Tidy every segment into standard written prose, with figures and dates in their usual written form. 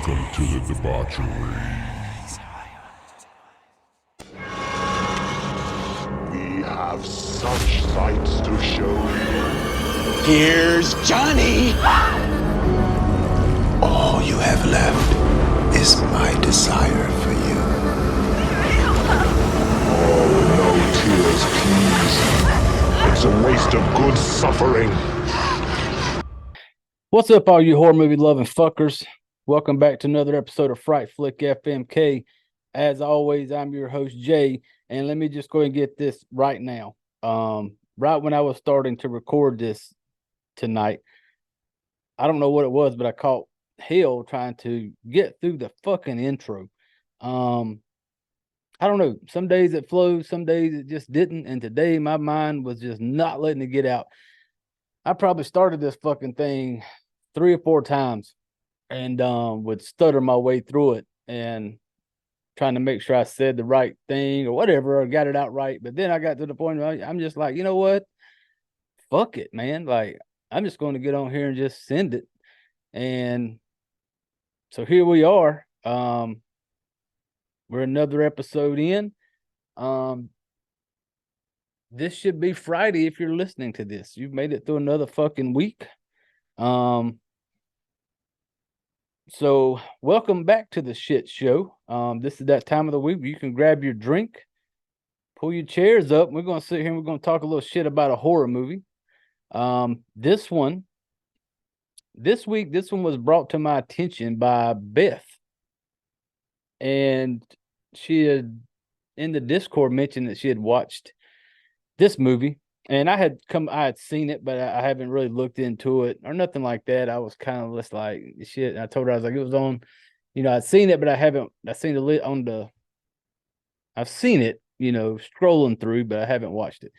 Welcome to the Debauchery. We have such sights to show you. Here's Johnny! All you have left is my desire for you. Oh, no tears, please. It's a waste of good suffering. What's up, all you horror movie loving fuckers? Welcome back to another episode of Fright Flick FMK. As always, I'm your host, Jay, and let me just go and get this right now. Right when I was starting to record this tonight, I don't know what it was, but I caught hell trying to get through the fucking intro. I don't know. Some days it flows, some days it just didn't, and today my mind was just not letting it get out. I probably started this fucking thing 3 or 4 times and would stutter my way through it and trying to make sure I said the right thing or whatever, or got it out right. But then I got to the point where I'm just like, you know what? Fuck it, man. Like, I'm just going to get on here and just send it. And so here we are. We're another episode in. This should be Friday if you're listening to this. You've made it through another fucking week. So welcome back to the shit show. This is that time of the week where you can grab your drink, pull your chairs up. We're going to sit here and we're going to talk a little shit about a horror movie. This week, this one was brought to my attention by Beth. And she had, in the Discord, mentioned that she had watched this movie. And I had seen it, but I haven't really looked into it or nothing like that. I was kind of just like, shit. I told her, I was like, it was on, I'd seen it, but I've seen it, scrolling through, but I haven't watched it.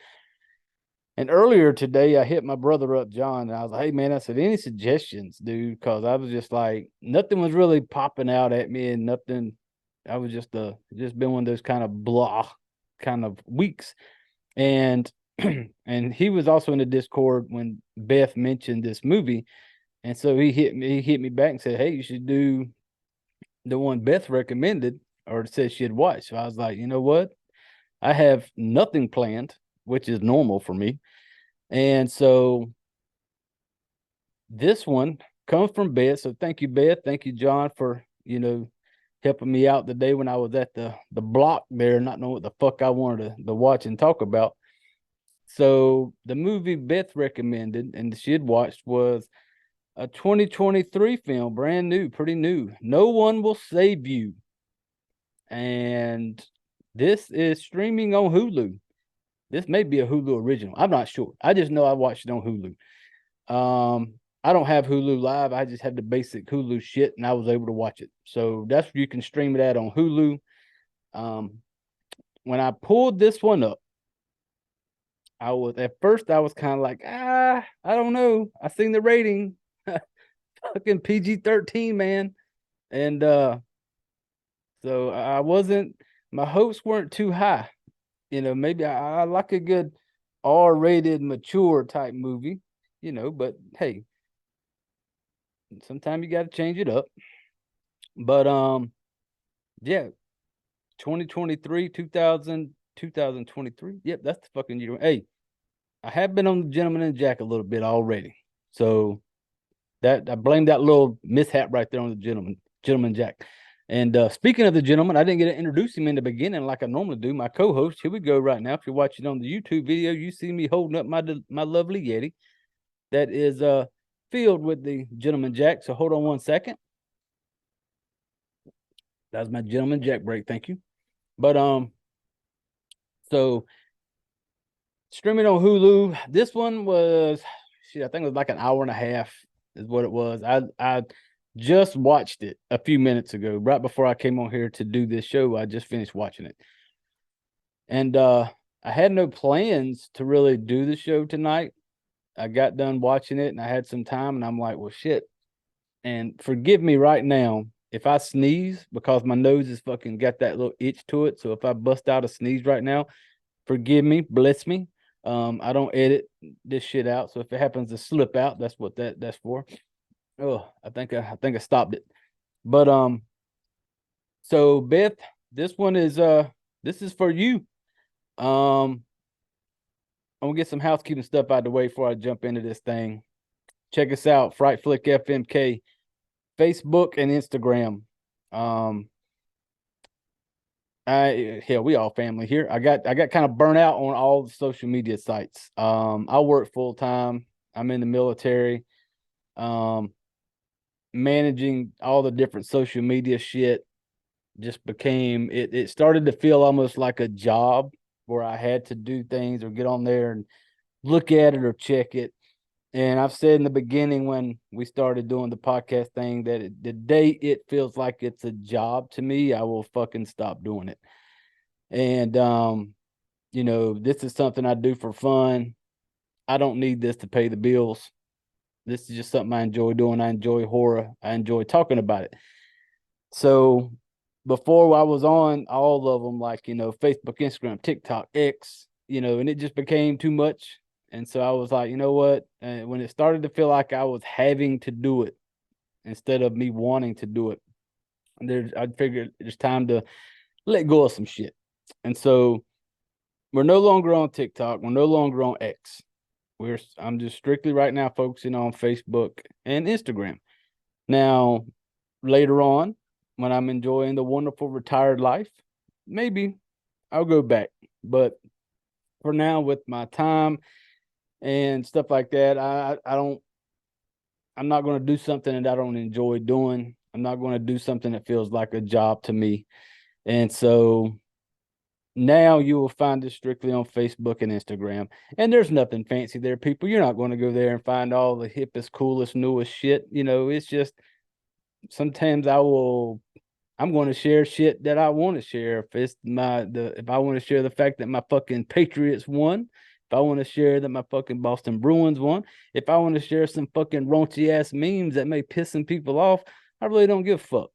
And earlier today, I hit my brother up, John, and I was like, hey, man, I said, any suggestions, dude? Because I was just like, nothing was really popping out at me and nothing. I was just been one of those kind of blah kind of weeks. And and he was also in the Discord when Beth mentioned this movie. And so he hit me back and said, hey, you should do the one Beth recommended or said she had watched. So I was like, you know what? I have nothing planned, which is normal for me. And so this one comes from Beth. So thank you, Beth. Thank you, John, for, helping me out the day when I was at the block there, not knowing what the fuck I wanted to watch and talk about. So the movie Beth recommended and she had watched was a 2023 film, brand new, pretty new. No One Will Save You. And this is streaming on Hulu. This may be a Hulu original. I'm not sure. I just know I watched it on Hulu. I don't have Hulu Live. I just had the basic Hulu shit and I was able to watch it. So that's where you can stream it at on Hulu. When I pulled this one up, at first I was kind of like, I don't know. I seen the rating, fucking PG-13, man. And so I wasn't, my hopes weren't too high. Maybe I like a good R-rated mature type movie, but hey, sometimes you got to change it up. But yeah, 2023, 2023. Yep, that's the fucking year. Hey, I have been on the Gentleman and Jack a little bit already. So that I blame that little mishap right there on the Gentleman Jack. And speaking of the gentleman, I didn't get to introduce him in the beginning like I normally do. My co-host, here we go right now. If you're watching on the YouTube video, you see me holding up my lovely Yeti that is filled with the Gentleman Jack. So hold on one second. That's my Gentleman Jack break. Thank you. But so streaming on Hulu. This one was, I think it was like an hour and a half is what it was. I just watched it a few minutes ago, right before I came on here to do this show. I just finished watching it. And I had no plans to really do the show tonight. I got done watching it and I had some time and I'm like, well, shit. And forgive me right now if I sneeze because my nose is fucking got that little itch to it. So if I bust out a sneeze right now, forgive me, bless me. I don't edit this shit out, so if it happens to slip out, that's what that's for. Oh, I think I stopped it. But so Beth, this one is this is for you. I'm gonna get some housekeeping stuff out of the way before I jump into this thing. Check us out, Fright Flick FMK, Facebook and Instagram. We all family here. I got kind of burnt out on all the social media sites. I work full time. I'm in the military. Um, Managing all the different social media shit just became it started to feel almost like a job where I had to do things or get on there and look at it or check it. And I've said in the beginning when we started doing the podcast thing that the day it feels like it's a job to me, I will fucking stop doing it. And this is something I do for fun. I don't need this to pay the bills. This is just something I enjoy doing. I enjoy horror. I enjoy talking about it. So before I was on all of them, like, Facebook, Instagram, TikTok, X, and it just became too much. And so I was like, you know what? When it started to feel like I was having to do it instead of me wanting to do it, I figured it's time to let go of some shit. And so we're no longer on TikTok. We're no longer on X. I'm just strictly right now focusing on Facebook and Instagram. Now, later on, when I'm enjoying the wonderful retired life, maybe I'll go back. But for now, with my time and stuff like that, I'm not going to do something that I don't enjoy doing. I'm not going to do something that feels like a job to me. And so now you will find it strictly on Facebook and Instagram. And there's nothing fancy there, people. You're not going to go there and find all the hippest, coolest, newest shit. It's just sometimes I'm going to share shit that I want to share. If I want to share the fact that my fucking Patriots won, if I want to share that my fucking Boston Bruins won, if I want to share some fucking raunchy ass memes that may piss some people off, I really don't give a fuck.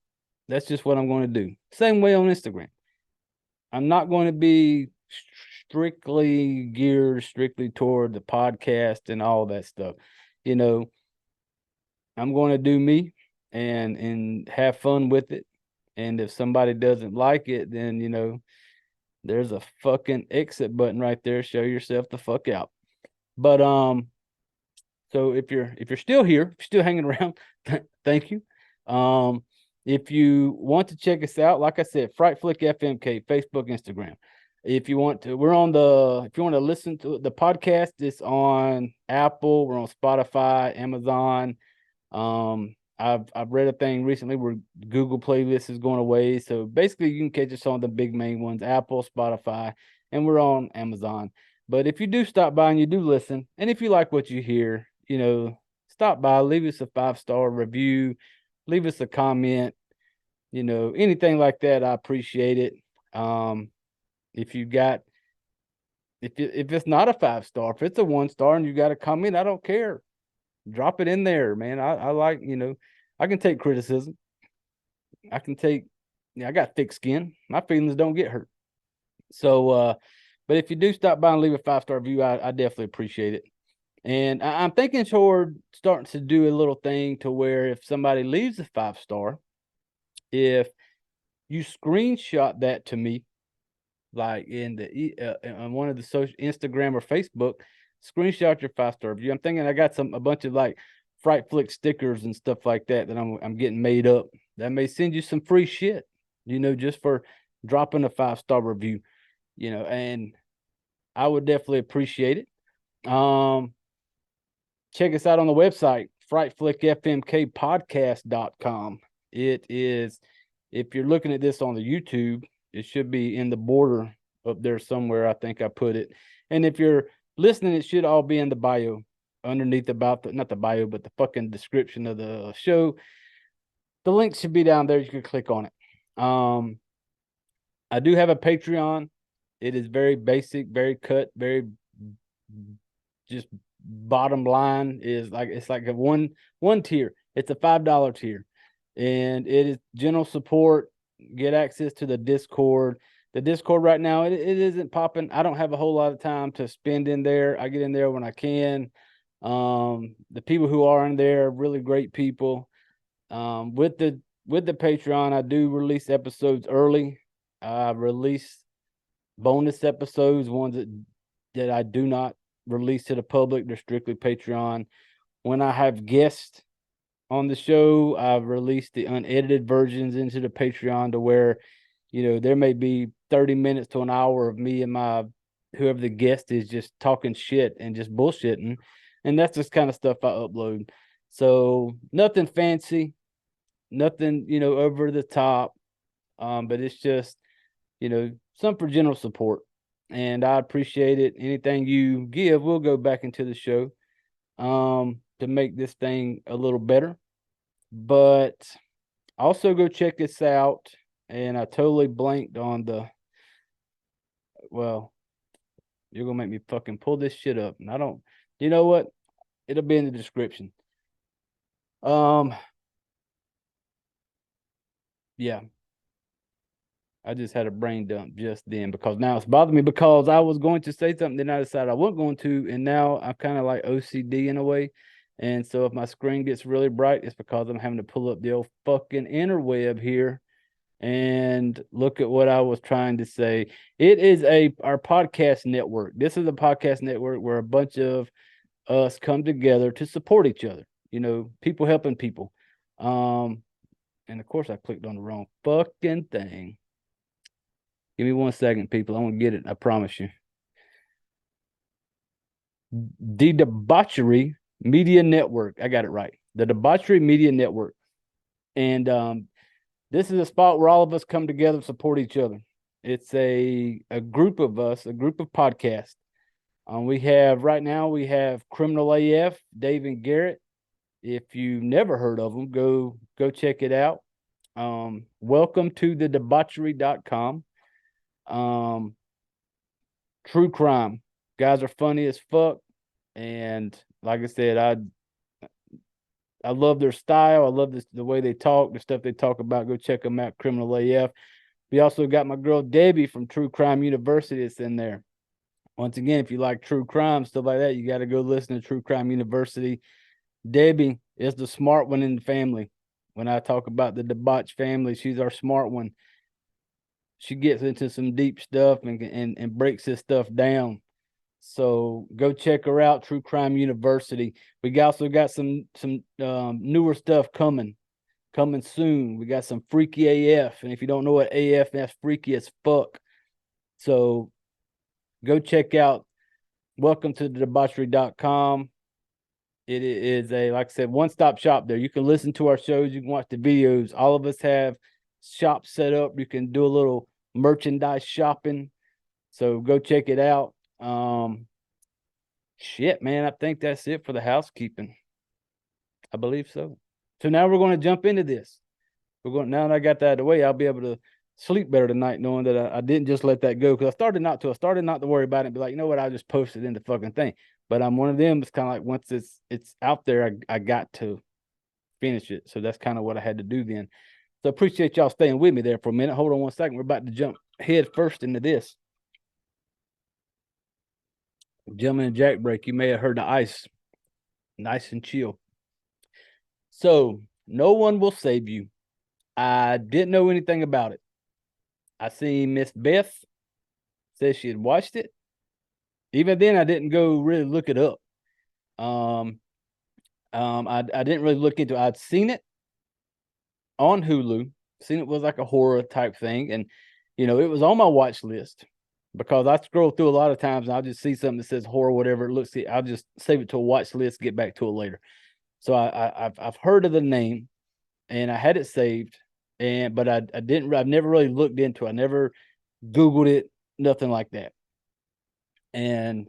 That's just what I'm going to do. Same way on Instagram. I'm not going to be strictly geared strictly toward the podcast and all that stuff. I'm going to do me and have fun with it. And if somebody doesn't like it, then there's a fucking exit button right there. Show yourself the fuck out. But so if you're still here, still hanging around, thank you. If you want to check us out, like I said, Fright Flick FMK, Facebook, Instagram. If you want to, if you want to listen to the podcast, it's on Apple, we're on Spotify, Amazon. I've read a thing recently where Google playlist is going away. So basically you can catch us on the big main ones, Apple, Spotify, and we're on Amazon. But if you do stop by and you do listen, and if you like what you hear, stop by, leave us a 5-star review, leave us a comment, anything like that. I appreciate it. If you got, if it's not a 5-star, if it's a 1-star and you got a comment, I don't care. Drop it in there, man. I like, I can take criticism. I can take, I got thick skin. My feelings don't get hurt. So, but if you do stop by and leave a 5-star review, I definitely appreciate it. And I'm thinking toward starting to do a little thing to where if somebody leaves a 5-star, if you screenshot that to me, like on one of the social Instagram or Facebook, screenshot your 5-star review. I'm thinking I got a bunch of like Fright Flick stickers and stuff like that I'm getting made up. That may send you some free shit, just for dropping a 5-star review, and I would definitely appreciate it. Check us out on the website, frightflickfmkpodcast.com. It is, if you're looking at this on the YouTube, it should be in the border up there somewhere. I think I put it. And if you're listening, it should all be in the bio underneath not the bio, but the fucking description of the show. The link should be down there. You can click on it. I do have a Patreon. It is very basic, very cut, very just bottom line is like, it's like a one tier. It's a $5 tier. And it is general support, get access to the Discord. The Discord right now, it isn't popping. I don't have a whole lot of time to spend in there. I get in there when I can. The people who are in there are really great people. With the with the Patreon, I do release episodes early. I release bonus episodes, ones that I do not release to the public. They're strictly Patreon. When I have guests on the show, I've released the unedited versions into the Patreon to where, there may be 30 minutes to an hour of me and my whoever the guest is just talking shit and just bullshitting. And that's just kind of stuff I upload. So nothing fancy, nothing, over the top. But it's just, some for general support. And I appreciate it. Anything you give will go back into the show to make this thing a little better. But also go check this out. And I totally blanked on you're going to make me fucking pull this shit up. And I don't, you know what? It'll be in the description. Yeah. I just had a brain dump just then because now it's bothering me because I was going to say something, then I decided I wasn't going to, and now I'm kind of like OCD in a way. And so if my screen gets really bright, it's because I'm having to pull up the old fucking interweb here and look at what I was trying to say. It is our podcast network. This is a podcast network where a bunch of us come together to support each other. People helping people. And of course I clicked on the wrong fucking thing. Give me 1 second, people. I won't get it. I promise you. The Debauchery Media Network. I got it right. The Debauchery Media Network. And this is a spot where all of us come together to support each other. It's a group of us, a group of podcasts. We have Criminal AF, Dave and Garrett. If you've never heard of them, go check it out. Welcome to the debauchery.com. True crime. Guys are funny as fuck. And like I said, I love their style. I love the way they talk, the stuff they talk about. Go check them out, Criminal AF. We also got my girl Debbie from True Crime University that's in there. Once again, if you like true crime, stuff like that, you got to go listen to True Crime University. Debbie is the smart one in the family. When I talk about the debauch family, she's our smart one. She gets into some deep stuff and breaks this stuff down. So go check her out, True Crime University. We also got some newer stuff coming soon. We got some freaky AF, and if you don't know what AF, that's freaky as fuck. So go check out Welcome to the Debauchery.com. It is like I said, one-stop shop there. You can listen to our shows. You can watch the videos. All of us have shops set up. You can do a little merchandise shopping. So go check it out. Shit, man, I think that's it for the housekeeping. I believe so. So now we're going to jump into this. Now that I got that out of the way, I'll be able to sleep better tonight knowing that I didn't just let that go, because I started not to worry about it and be like, you know what, I'll just post it in the fucking thing. But I'm one of them. It's kind of like once it's out there, I got to finish it. So that's kind of what I had to do then. So appreciate y'all staying with me there for a minute. Hold on 1 second. We're about to jump head first into this. Gentleman and Jack break. You may have heard the ice. Nice and chill. So No One Will Save You. I didn't know anything about it. I seen Miss Beth says she had watched it. Even then, I didn't go really look it up. I didn't really look into it. I'd seen it on Hulu. Seen it was like a horror type thing, and it was on my watch list because I scroll through a lot of times and I'll just see something that says horror, whatever it looks. I'll just save it to a watch list, get back to it later. So I've heard of the name, and I had it saved, but I've never really looked into it. I never Googled it, nothing like that. And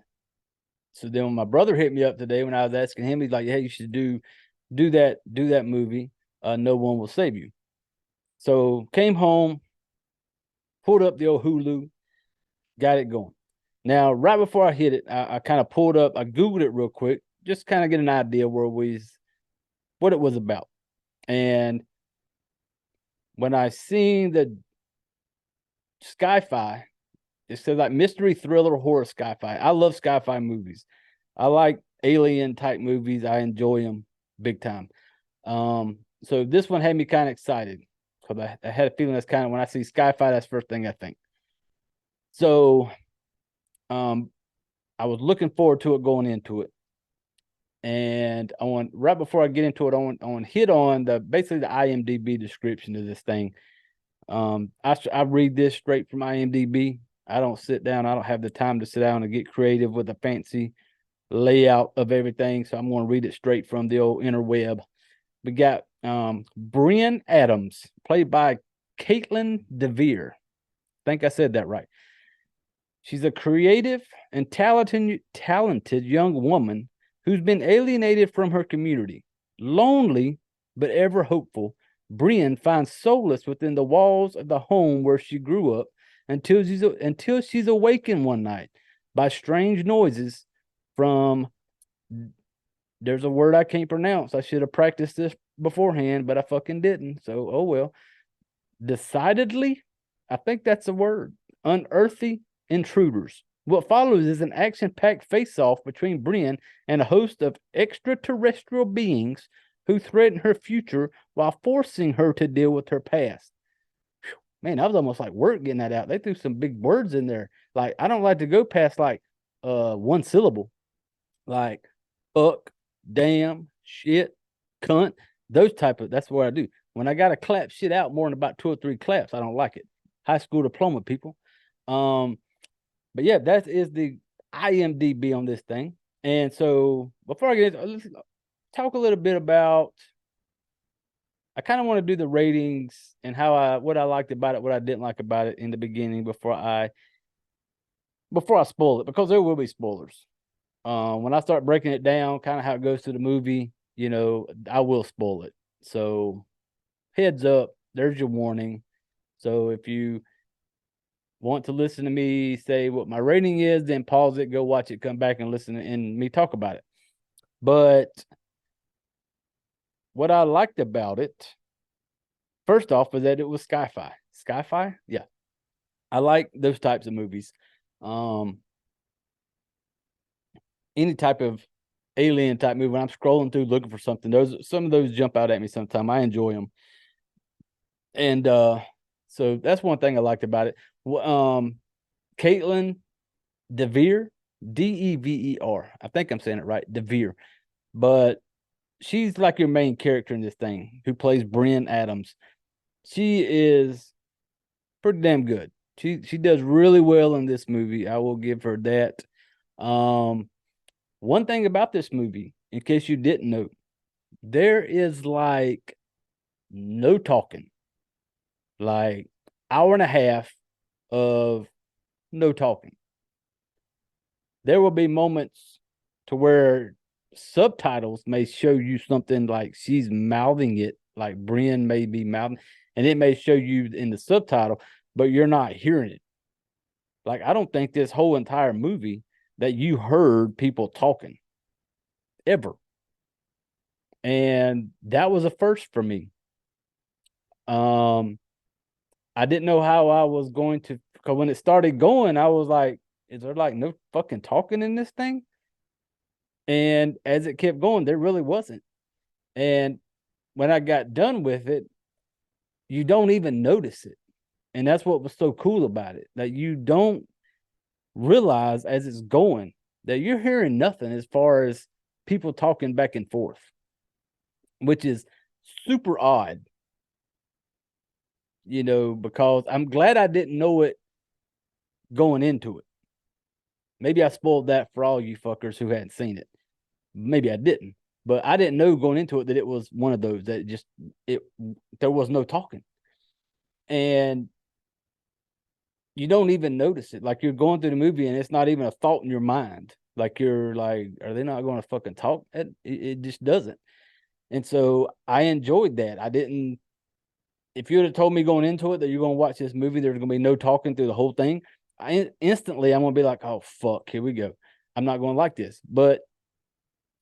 so then when my brother hit me up today, when I was asking him, he's like, "Hey, you should do that movie. No One Will Save You." So came home, pulled up the old Hulu, got it going. Now, right before I hit it, I kind of pulled up, I Googled it real quick, just kind of get an idea what it was about. And when I seen the sci-fi, it said like mystery, thriller, horror, sci-fi. I love sci-fi movies. I like alien type movies. I enjoy them big time. So this one had me kind of excited. because I had a feeling that's kind of when I see sci-fi, that's the first thing I think. So, I was looking forward to it going into it, and I want right before I get into it, I want to hit on basically the IMDb description of this thing. I read this straight from IMDb. I don't sit down. I don't have the time to sit down and get creative with a fancy layout of everything. So I'm going to read it straight from the old interweb. We got Brynn Adams, played by Caitlin DeVere. I think I said that right. She's a creative and talented young woman who's been alienated from her community. Lonely, but ever hopeful, Brynn finds solace within the walls of the home where she grew up until she's awakened one night by strange noises from, there's a word I can't pronounce. I should have practiced this beforehand, but I fucking didn't. So, oh well. Decidedly, I think that's a word. Unearthly intruders. What follows is an action-packed face-off between Brynn and a host of extraterrestrial beings who threaten her future while forcing her to deal with her past. Man, that was almost like work getting that out. They threw some big words in there. Like, I don't like to go past like one syllable. Like fuck, damn, shit, cunt. Those type of, that's what I do. When I gotta clap shit out more than about 2 or 3 claps, I don't like it. High school diploma, people. But yeah, that is the IMDb on this thing. And so before I get into, let's talk a little bit about, I kind of want to do the ratings and what I liked about it, what I didn't like about it in the beginning before I spoil it, because there will be spoilers. When I start breaking it down, kind of how it goes to the movie, I will spoil it. So heads up, there's your warning. So if you want to listen to me say what my rating is, then pause it, go watch it, come back and listen and me talk about it. But what I liked about it, first off, was that it was sci-fi. Sci-fi? Yeah. I like those types of movies. Any type of alien type movie, when I'm scrolling through looking for something, some of those jump out at me sometime. I enjoy them. And so that's one thing I liked about it. Caitlin DeVere, DeVer. I think I'm saying it right, DeVere. But she's like your main character in this thing, who plays Brynn Adams. She is pretty damn good. She does really well in this movie. I will give her that. One thing about this movie, in case you didn't know, there is like no talking. Like hour and a half of no talking. There will be moments to where subtitles may show you something like she's mouthing it, like Brynn may be mouthing, and it may show you in the subtitle, but you're not hearing it. Like, I don't think this whole entire movie that you heard people talking ever. And that was a first for me. I didn't know how I was going to, because when it started going, I was like, is there like no fucking talking in this thing? And as it kept going, there really wasn't. And when I got done with it, you don't even notice it. And that's what was so cool about it, that you don't realize as it's going that you're hearing nothing as far as people talking back and forth, which is super odd, because I'm glad I didn't know it going into it. Maybe I spoiled that for all you fuckers who hadn't seen it. Maybe I didn't, but I didn't know going into it that it was one of those that there was no talking. And you don't even notice it. Like, you're going through the movie and it's not even a thought in your mind. Like, you're like, are they not going to fucking talk? It just doesn't. And so I enjoyed that. I didn't, if you would have told me going into it that you're going to watch this movie, there's going to be no talking through the whole thing, instantly I'm going to be like, oh, fuck, here we go. I'm not going to like this. But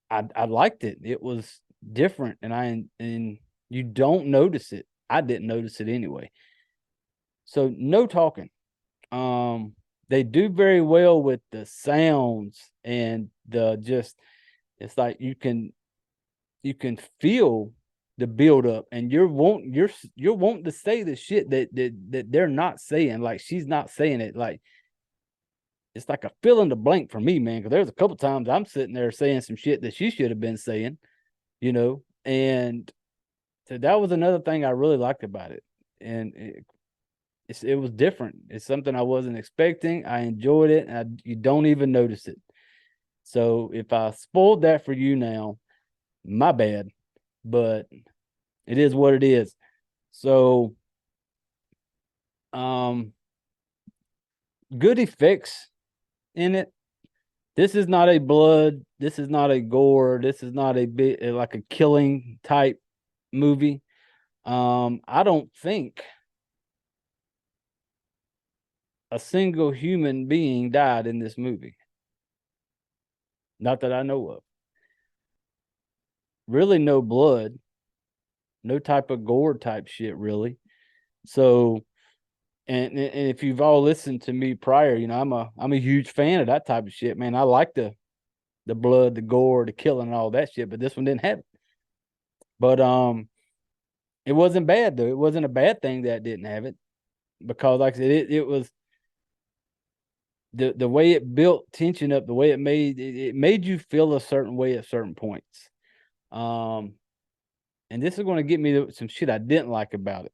I liked it. It was different. And you don't notice it. I didn't notice it anyway. So no talking. They do very well with the sounds and it's like you can feel the build up, and you're wanting to say the shit that they're not saying. Like, she's not saying it. Like, it's like a fill in the blank for me, man. Because there's a couple times I'm sitting there saying some shit that she should have been saying, and so that was another thing I really liked about it. And it was different. It's something I wasn't expecting. I enjoyed it, and you don't even notice it. So if I spoiled that for you now, my bad, but it is what it is. So, good effects in it. This is not a blood. This is not a gore. This is not a bit like a killing type movie. I don't think a single human being died in this movie. Not that I know of. Really, no blood, no type of gore type shit, really. So, and if you've all listened to me prior, I'm a huge fan of that type of shit, man. I like the blood, the gore, the killing, and all that shit. But this one didn't have it. But it wasn't bad though. It wasn't a bad thing that it didn't have it, because, like I said, it was the way it built tension up, the way it made you feel a certain way at certain points. And this is going to get me to some shit I didn't like about it.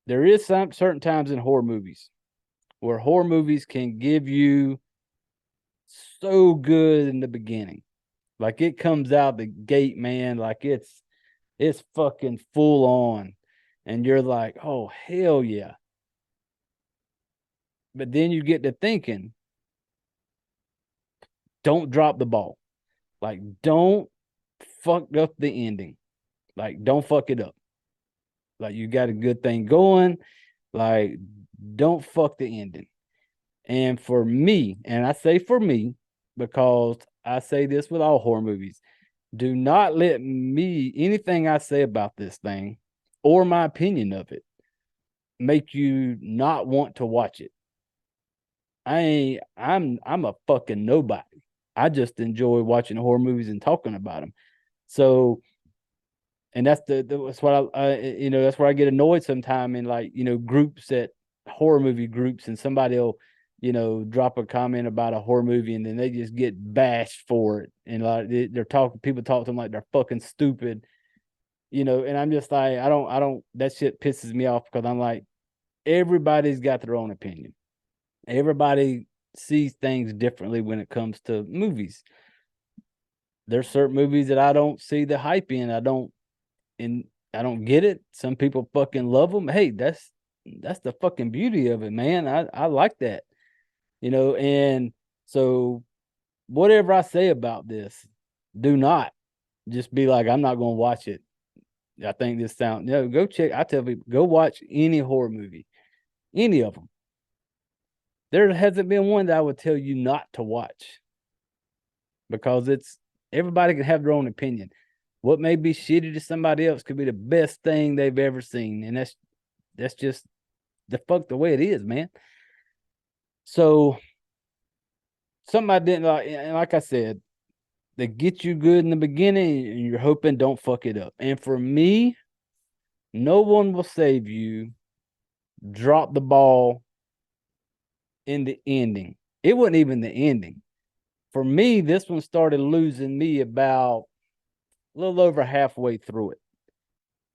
There is some certain times in horror movies where horror movies can give you so good in the beginning. Like, it comes out the gate, man, like it's fucking full on. And you're like, oh, hell yeah. But then you get to thinking, don't drop the ball. Like, don't fuck up the ending. Like, don't fuck it up. Like, you got a good thing going. Like, don't fuck the ending. And for me, and I say for me, because I say this with all horror movies, do not let me, anything I say about this thing or my opinion of it, make you not want to watch it. I'm a fucking nobody. I just enjoy watching horror movies and talking about them. So, and that's that's what that's where I get annoyed sometime in, like, groups, at horror movie groups, and somebody will, drop a comment about a horror movie, and then they just get bashed for it. And like, people talk to them like they're fucking stupid, and I'm just like, I don't, that shit pisses me off, because I'm like, everybody's got their own opinion. Everybody sees things differently when it comes to movies. There's certain movies that I don't see the hype in. I don't get it. Some people fucking love them. Hey, that's the fucking beauty of it, man. I like that, and so whatever I say about this, do not just be like, I'm not going to watch it. I think this sound, go check. I tell people, go watch any horror movie, any of them. There hasn't been one that I would tell you not to watch, because everybody can have their own opinion. What may be shitty to somebody else could be the best thing they've ever seen. And that's just the way it is, man. So, something I didn't like, and like I said, they get you good in the beginning and you're hoping don't fuck it up. And for me, no one will save you. Drop the ball in the ending. It wasn't even the ending. For me, this one started losing me about a little over halfway through it.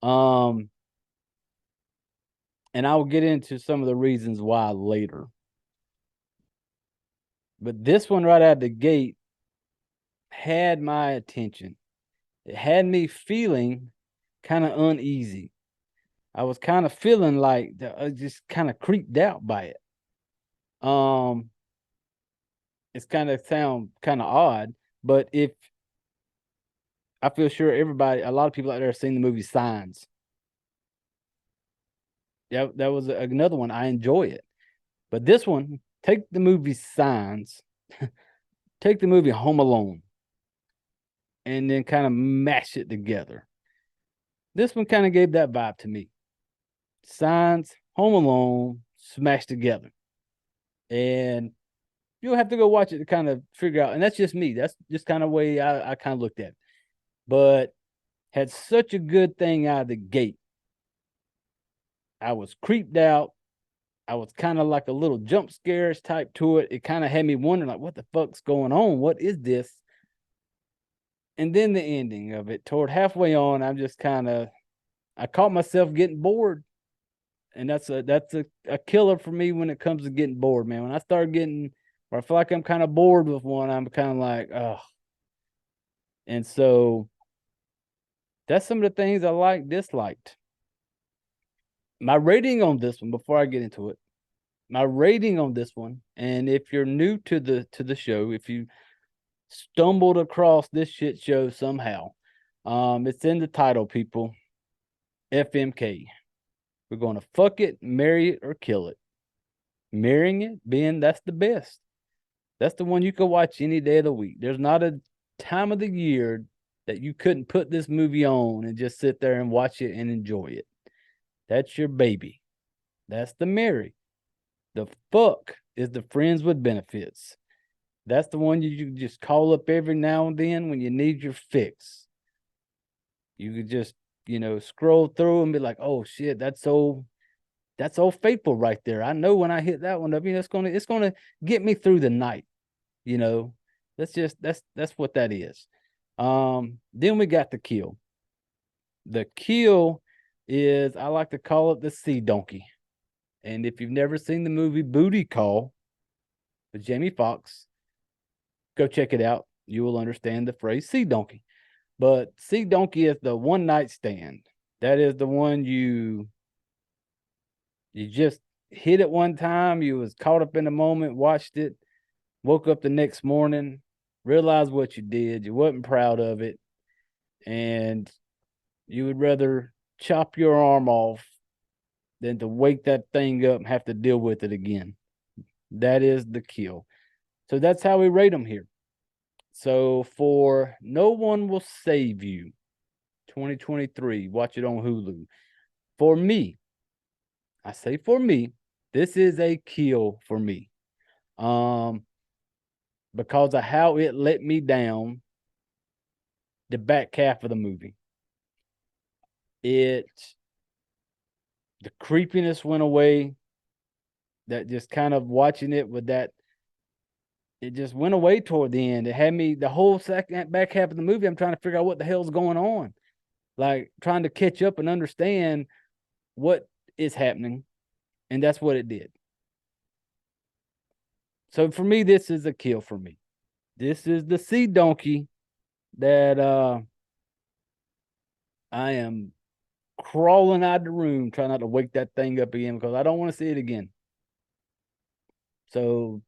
And I will get into some of the reasons why later. But this one right out the gate had my attention. It had me feeling kind of uneasy. I was kind of feeling like I just kind of creeped out by it. It's kind of sound kind of odd, but if I feel sure a lot of people out there have seen the movie Signs. Yeah, that was another one. I enjoy it. But this one, take the movie Signs, take the movie Home Alone, and then kind of mash it together. This one kind of gave that vibe to me. Signs, Home Alone, smashed together. And you'll have to go watch it to kind of figure out. And that's just me. That's just kind of way I kind of looked at it. but had such a good thing out of the gate. I was creeped out. I was kind of like a little jump scares type to it. It kind of had me wondering, like, what the fuck's going on? What is this? And then the ending of it, toward halfway on, I caught myself getting bored. And that's a killer for me when it comes to getting bored, man. When I start getting, or I feel like I'm kind of bored with one, I'm kind of like, oh. And so that's some of the things I disliked. My rating on this one, before I get into it, my rating on this one, and if you're new to the show, if you stumbled across this shit show somehow, it's in the title, people. FMK. We're going to fuck it, marry it, or kill it. Marrying it, being that's the best. That's the one you could watch any day of the week. There's not a time of the year that you couldn't put this movie on and just sit there and watch it and enjoy it. That's your baby. That's the marry. The fuck is the friends with benefits. That's the one you just call up every now and then when you need your fix. You could just, scroll through and be like, oh shit, that's old faithful right there. I know when I hit that one up, it's gonna get me through the night. That's what that is. Then we got the kill. The kill is, I like to call it the sea donkey. And if you've never seen the movie Booty Call with Jamie Foxx, go check it out. You will understand the phrase sea donkey. But sea donkey is the one night stand. That is the one you just hit it one time. You was caught up in the moment, watched it, woke up the next morning, realized what you did. You wasn't proud of it. And you would rather chop your arm off than to wake that thing up and have to deal with it again. That is the kill. So that's how we rate them here. So for No One Will Save You, 2023, watch it on Hulu. For me, I say for me, this is a kill for me. Because of how it let me down the back half of the movie. The creepiness went away. That just kind of watching it with that, it just went away toward the end. It had me the whole second back half of the movie. I'm trying to figure out what the hell's going on, like trying to catch up and understand what is happening, and that's what it did. So for me, this is a kill for me. This is the sea donkey that I am crawling out of the room, trying not to wake that thing up again because I don't want to see it again. So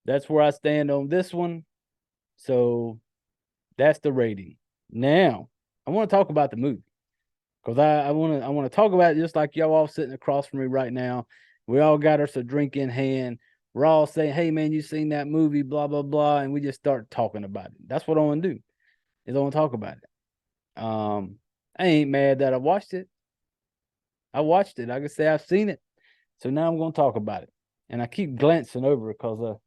that's where I stand on this one. So that's the rating. Now I want to talk about the movie because I want to talk about it just like y'all all sitting across from me right now. We all got us a drink in hand. We're all saying, "Hey man, you seen that movie?" Blah blah blah, and we just start talking about it. That's what I want to do. Is I want to talk about it. I ain't mad that I watched it. I watched it. I can say I've seen it. So now I'm going to talk about it. And I keep glancing over because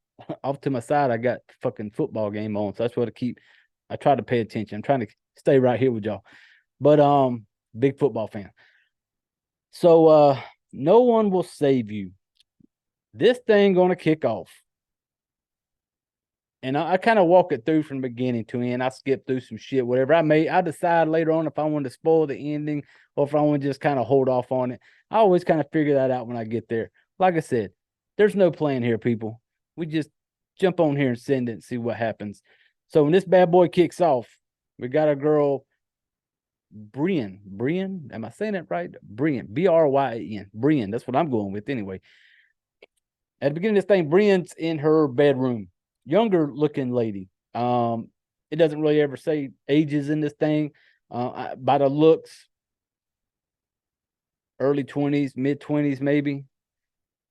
off to my side, I got fucking football game on. So that's what I try to pay attention. I'm trying to stay right here with y'all. But big football fan. So No One Will Save You. This thing going to kick off. And I kind of walk it through from the beginning to end. I skip through some shit, whatever. I decide later on if I want to spoil the ending or if I want to just kind of hold off on it. I always kind of figure that out when I get there. Like I said, there's no plan here, people. We just jump on here and send it and see what happens. So when this bad boy kicks off, we got a girl, Brynn. Am I saying that right? Brynn, Bryn. Brynn. That's what I'm going with anyway. At the beginning of this thing, Brynn's in her bedroom. Younger looking lady. It doesn't really ever say ages in this thing. By the looks, early 20s, mid 20s, maybe.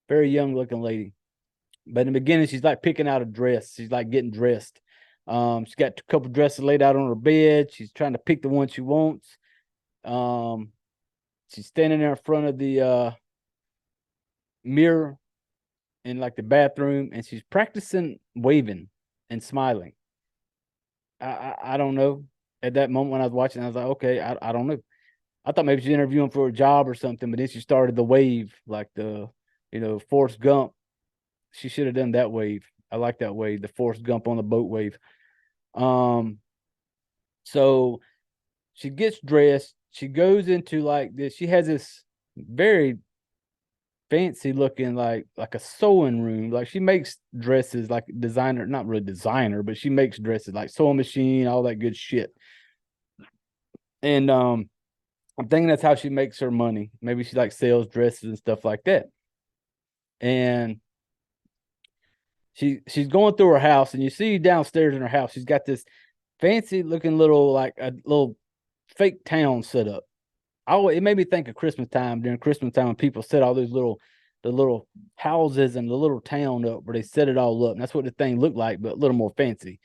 Very young looking lady. But in the beginning, she's like picking out a dress. She's like getting dressed. She's got a couple dresses laid out on her bed. She's trying to pick the one she wants. She's standing there in front of the mirror in like the bathroom, and she's practicing waving and smiling. I don't know. at that moment when I was watching, I was like, okay, I don't know. I thought maybe she's interviewing for a job or something, but then she started the wave, like Forrest Gump. She should have done that wave. I like that wave, the Forrest Gump on the boat wave. So she gets dressed. She goes into like this. She has this very fancy looking like a sewing room. Like she makes dresses like designer, not really designer, but she makes dresses like sewing machine, all that good shit. And I'm thinking that's how she makes her money. Maybe she like sells dresses and stuff like that. And she's going through her house, and you see downstairs in her house, she's got this fancy looking little like a little fake town set up. It made me think of Christmas time. During Christmas time, when people set all those the little houses and the little town up where they set it all up. And that's what the thing looked like, but a little more fancy.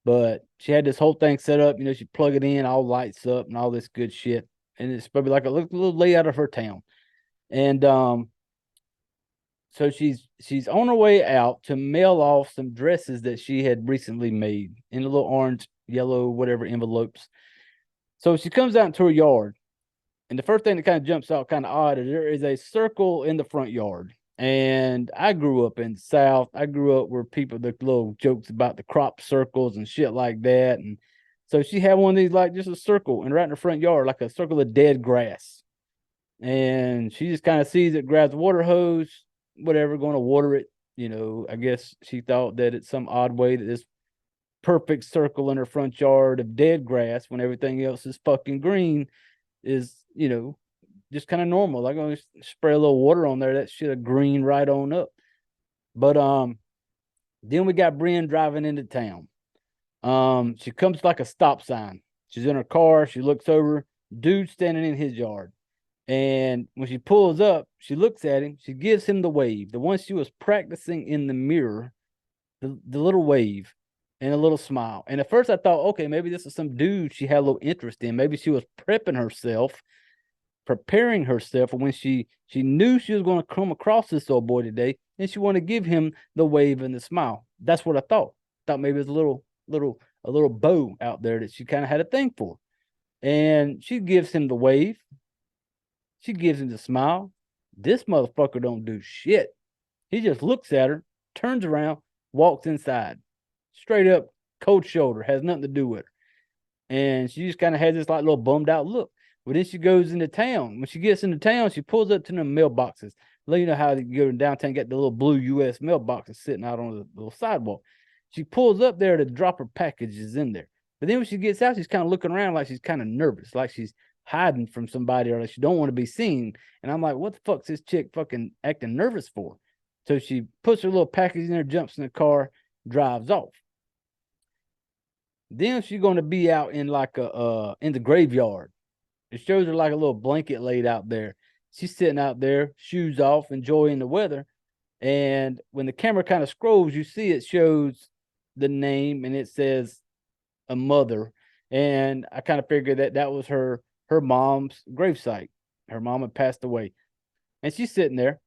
But she had this whole thing set up. She plug it in, all lights up and all this good shit. And it's probably like a little layout of her town. And so she's on her way out to mail off some dresses that she had recently made in a little orange, yellow, whatever envelopes. So she comes out into her yard. And the first thing that kind of jumps out kind of odd is there is a circle in the front yard. And I grew up in the South. I grew up where people, the little jokes about the crop circles and shit like that. And so she had one of these, like just a circle and right in the front yard, like a circle of dead grass. And she just kind of sees it, grabs a water hose, whatever, going to water it. I guess she thought that it's some odd way that this perfect circle in her front yard of dead grass when everything else is fucking green is, just kind of normal. Like, I'm gonna spray a little water on there. That shit a green right on up. But then we got Brynn driving into town. She comes to like a stop sign. She's in her car. She looks over. Dude standing in his yard. And when she pulls up, she looks at him. She gives him the wave, the one she was practicing in the mirror, the little wave and a little smile. And at first I thought, okay, maybe this is some dude she had a little interest in. Maybe she was prepping herself, preparing herself for when she knew she was going to come across this old boy today, and she wanted to give him the wave and the smile. That's what I thought. Thought maybe it was a little bow out there that she kind of had a thing for. And she gives him the wave. She gives him the smile. This motherfucker don't do shit. He just looks at her, turns around, walks inside. Straight up, cold shoulder, has nothing to do with her. And she just kind of has this like little bummed out look. But then she goes into town. When she gets into town, she pulls up to the mailboxes. Let you know how you go in downtown, get the little blue U.S. mailboxes sitting out on the little sidewalk. She pulls up there to drop her packages in there. But then when she gets out, she's kind of looking around like she's kind of nervous, like she's hiding from somebody or like she don't want to be seen. And I'm like, what the fuck's this chick fucking acting nervous for? So she puts her little package in there, jumps in the car, drives off. Then she's going to be out in like in the graveyard. It shows her like a little blanket laid out there. She's sitting out there, shoes off, enjoying the weather. And when the camera kind of scrolls, you see it shows the name and it says a mother. And I kind of figured that was her mom's gravesite. Her mom had passed away. And she's sitting there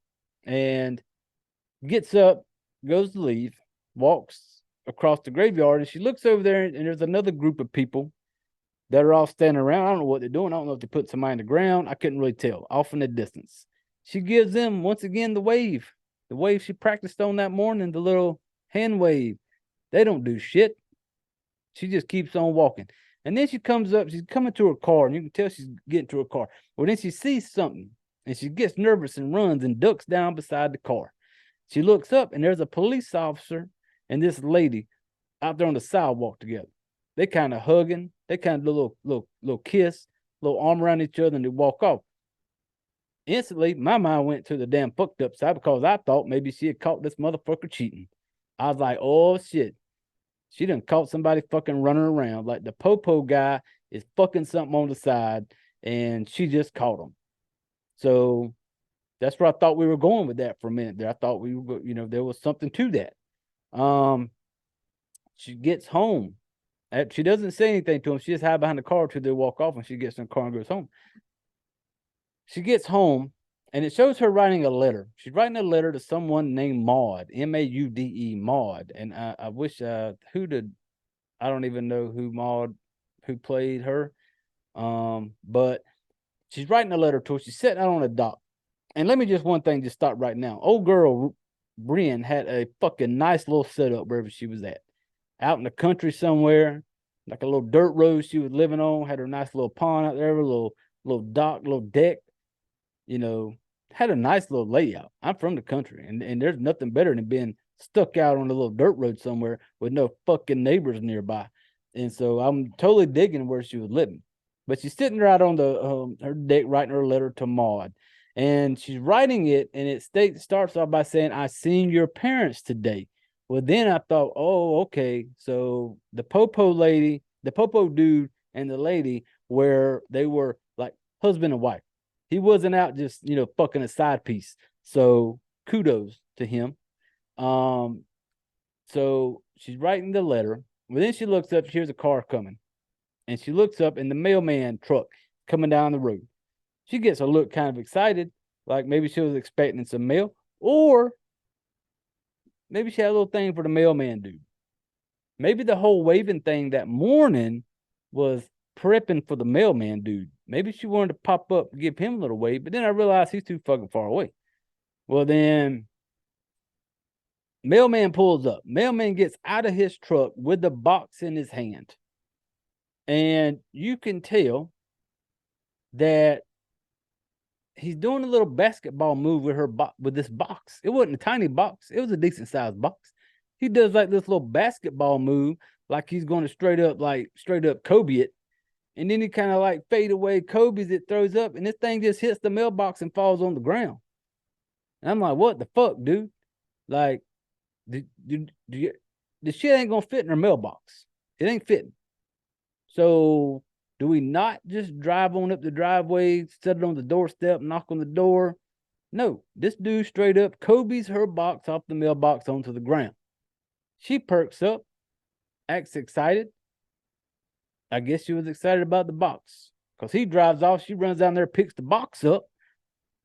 and gets up, goes to leave, walks across the graveyard, and she looks over there, and there's another group of people that are all standing around. I don't know what they're doing. I don't know if they put somebody in the ground. I couldn't really tell. Off in the distance. She gives them, once again, the wave she practiced on that morning, the little hand wave. They don't do shit. She just keeps on walking. And then she comes up, she's coming to her car, and you can tell she's getting to her car. Well, then she sees something, and she gets nervous and runs and ducks down beside the car. She looks up, and there's a police officer and this lady out there on the sidewalk together. They kind of hugging. They kind of little kiss, little arm around each other, and they walk off. Instantly, my mind went to the damn fucked up side because I thought maybe she had caught this motherfucker cheating. I was like, oh shit. She done caught somebody fucking running around. Like the popo guy is fucking something on the side, and she just caught him. So that's where I thought we were going with that for a minute there. I thought we were, there was something to that. She gets home. She doesn't say anything to him. She just hides behind the car till they walk off, and she gets in the car and goes home. She gets home, and it shows her writing a letter. She's writing a letter to someone named Maud, Maude, Maud. And I wish I don't even know who Maud who played her. But she's writing a letter to her. She's sitting out on a dock. And let me just one thing just stop right now. Old girl Brynn had a fucking nice little setup wherever she was at. Out in the country somewhere, like a little dirt road she was living on, had her nice little pond out there, a little dock, little deck, you know, had a nice little layout. I'm from the country, and there's nothing better than being stuck out on a little dirt road somewhere with no fucking neighbors nearby. And so I'm totally digging where she was living. But she's sitting right on the her deck writing her letter to Maud. And she's writing it, and it starts off by saying, "I seen your parents today." Well, then I thought, oh, okay. So the popo dude and the lady, where they were like husband and wife. He wasn't out just, fucking a side piece. So kudos to him. So she's writing the letter. Well, then she looks up, she hears a car coming. And she looks up, and the mailman truck coming down the road. She gets a look kind of excited, like maybe she was expecting some mail, or maybe she had a little thing for the mailman dude. Maybe the whole waving thing that morning was prepping for the mailman dude. Maybe she wanted to pop up and give him a little wave, but then I realized he's too fucking far away. Well, then mailman pulls up. Mailman gets out of his truck with the box in his hand. And you can tell that he's doing a little basketball move with with this box. It wasn't a tiny box. It was a decent sized box. He does like this little basketball move, like he's going to straight up Kobe it. And then he kind of like fade away Kobe's it, throws up, and this thing just hits the mailbox and falls on the ground. And I'm like, what the fuck, dude? Like, the shit ain't gonna fit in her mailbox. It ain't fitting. So do we not just drive on up the driveway, set it on the doorstep, knock on the door? No, this dude straight up Kobe's her box off the mailbox onto the ground. She perks up, acts excited. I guess she was excited about the box because he drives off. She runs down there, picks the box up,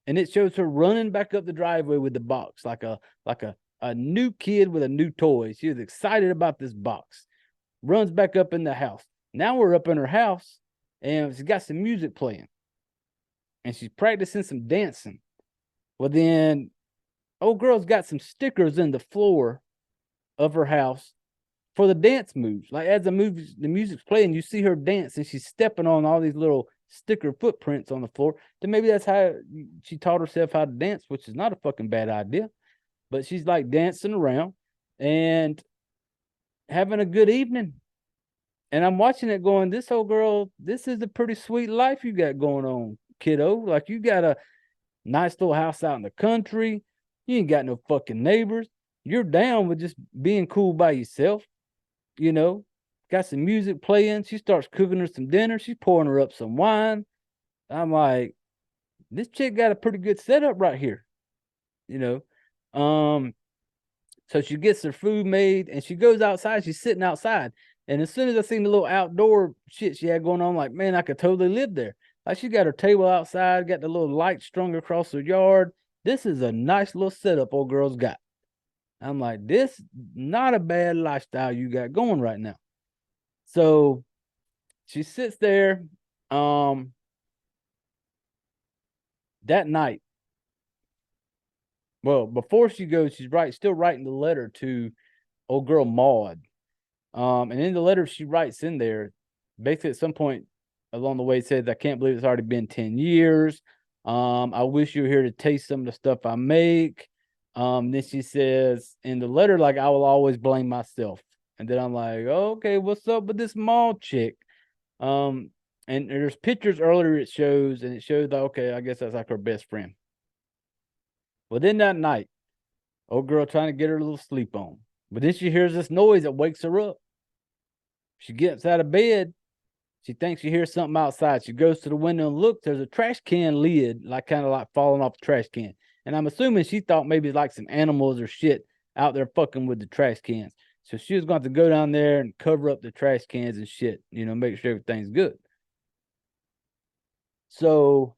and it shows her running back up the driveway with the box like a new kid with a new toy. She was excited about this box. Runs back up in the house. Now we're up in her house, and she's got some music playing, and she's practicing some dancing. Well, then, old girl's got some stickers in the floor of her house for the dance moves. Like as the music's playing, you see her dance, and she's stepping on all these little sticker footprints on the floor. Then maybe that's how she taught herself how to dance, which is not a fucking bad idea. But she's like dancing around and having a good evening. And I'm watching it going, this old girl, this is a pretty sweet life you got going on, kiddo. Like you got a nice little house out in the country. You ain't got no fucking neighbors. You're down with just being cool by yourself. Got some music playing. She starts cooking her some dinner. She's pouring her up some wine. I'm like, this chick got a pretty good setup right here. So she gets her food made and she goes outside. She's sitting outside. And as soon as I seen the little outdoor shit she had going on, like, man, I could totally live there. Like she got her table outside, got the little light strung across her yard. This is a nice little setup old girl's got. I'm like, this not a bad lifestyle you got going right now. So she sits there. That night, well, before she goes, she's still writing the letter to old girl Maud. And in the letter she writes in there, basically at some point along the way, it says, I can't believe it's already been 10 years. I wish you were here to taste some of the stuff I make. Then she says in the letter, like, I will always blame myself. And then I'm like, okay, what's up with this Maud chick? And there's pictures earlier it shows that, okay, I guess that's like her best friend. Well, then that night, old girl trying to get her a little sleep on. But then she hears this noise that wakes her up. She gets out of bed. She thinks she hears something outside. She goes to the window and looks. There's a trash can lid, like kind of like falling off the trash can. And I'm assuming she thought maybe like some animals or shit out there fucking with the trash cans. So she was going to go down there and cover up the trash cans and shit, make sure everything's good. So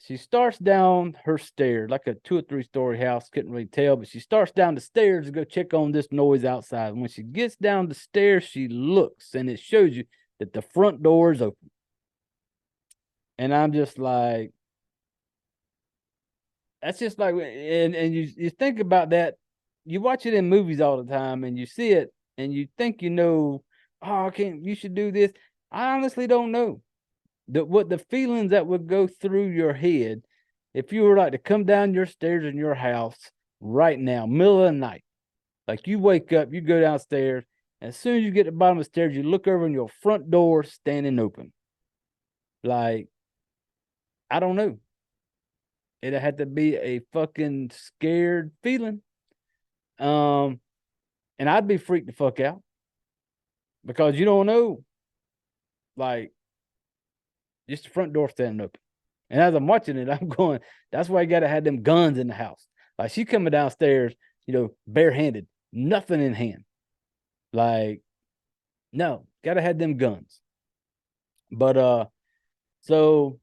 she starts down her stairs, like a 2 or 3 story house. Couldn't really tell, but she starts down the stairs to go check on this noise outside. When she gets down the stairs, she looks, and it shows you that the front door is open. And I'm just like, that's just like, and you think about that. You watch it in movies all the time and you see it and you think, oh, you should do this. I honestly don't know what the feelings that would go through your head if you were like to come down your stairs in your house right now, middle of the night. Like you wake up, you go downstairs, and as soon as you get to the bottom of the stairs, you look over and your front door standing open. Like, I don't know. It had to be a fucking scared feeling. And I'd be freaked the fuck out because you don't know, like, just the front door standing open. And as I'm watching it, I'm going, that's why you got to have them guns in the house. Like, she coming downstairs, barehanded, nothing in hand. Like, no, got to have them guns. But, so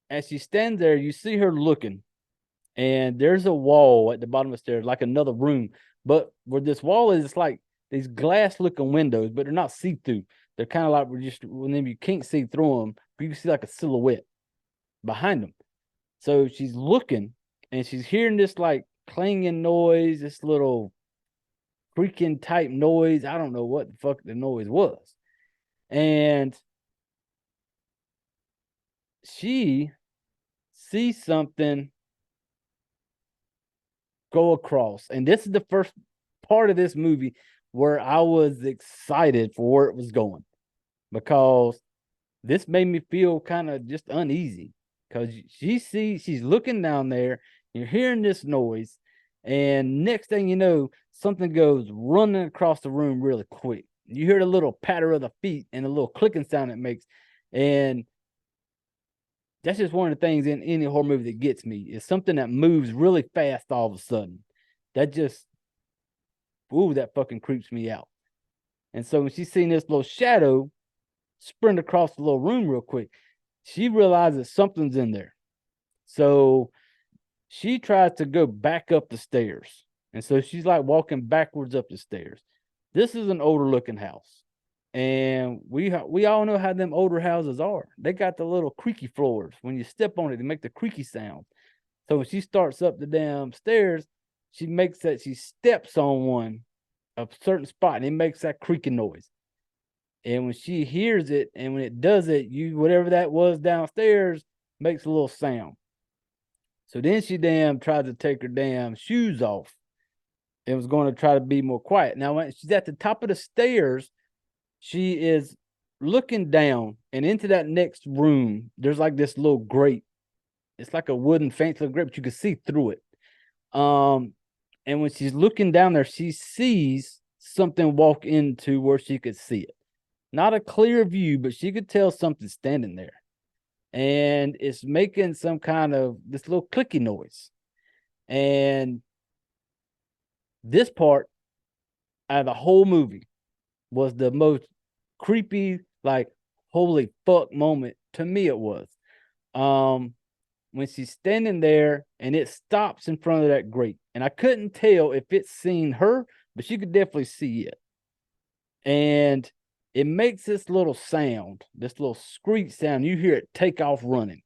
as she stands there, you see her looking, and there's a wall at the bottom of the stairs, like another room. But where this wall is, it's like these glass looking windows, but they're not see through. They're kind of like when you can't see through them, but you can see like a silhouette behind them. So she's looking and she's hearing this like clanging noise, this little creaking type noise. I don't know what the fuck the noise was. And she sees something go across. And this is the first part of this movie where I was excited for where it was going, because this made me feel kind of just uneasy, because she's looking down there, you're hearing this noise, and next thing you know, something goes running across the room really quick. You hear the little patter of the feet and the little clicking sound it makes. And that's just one of the things in any horror movie that gets me, is something that moves really fast all of a sudden. That just, ooh, that fucking creeps me out. And so when she's seen this little shadow sprint across the little room real quick, she realizes something's in there. So she tries to go back up the stairs. And so she's like walking backwards up the stairs. This is an older looking house. And we all know how them older houses are. They got the little creaky floors. When you step on it, they make the creaky sound. So when she starts up the damn stairs, she steps on one, a certain spot, and it makes that creaking noise. And when she hears it, and when it does it, whatever that was downstairs makes a little sound. So then she tried to take her damn shoes off and was going to try to be more quiet. Now, when she's at the top of the stairs, she is looking down, and into that next room, there's like this little grate. It's like a wooden fancy little grate, but you can see through it. And when she's looking down there, she sees something walk into where she could see it. Not a clear view, but she could tell something's standing there. And it's making some kind of this little clicky noise. And this part out of the whole movie was the most creepy, like, holy fuck moment. To me, it was. When she's standing there and it stops in front of that grate. And I couldn't tell if it's seen her, but she could definitely see it. And it makes this little sound, this little screech sound. You hear it take off running.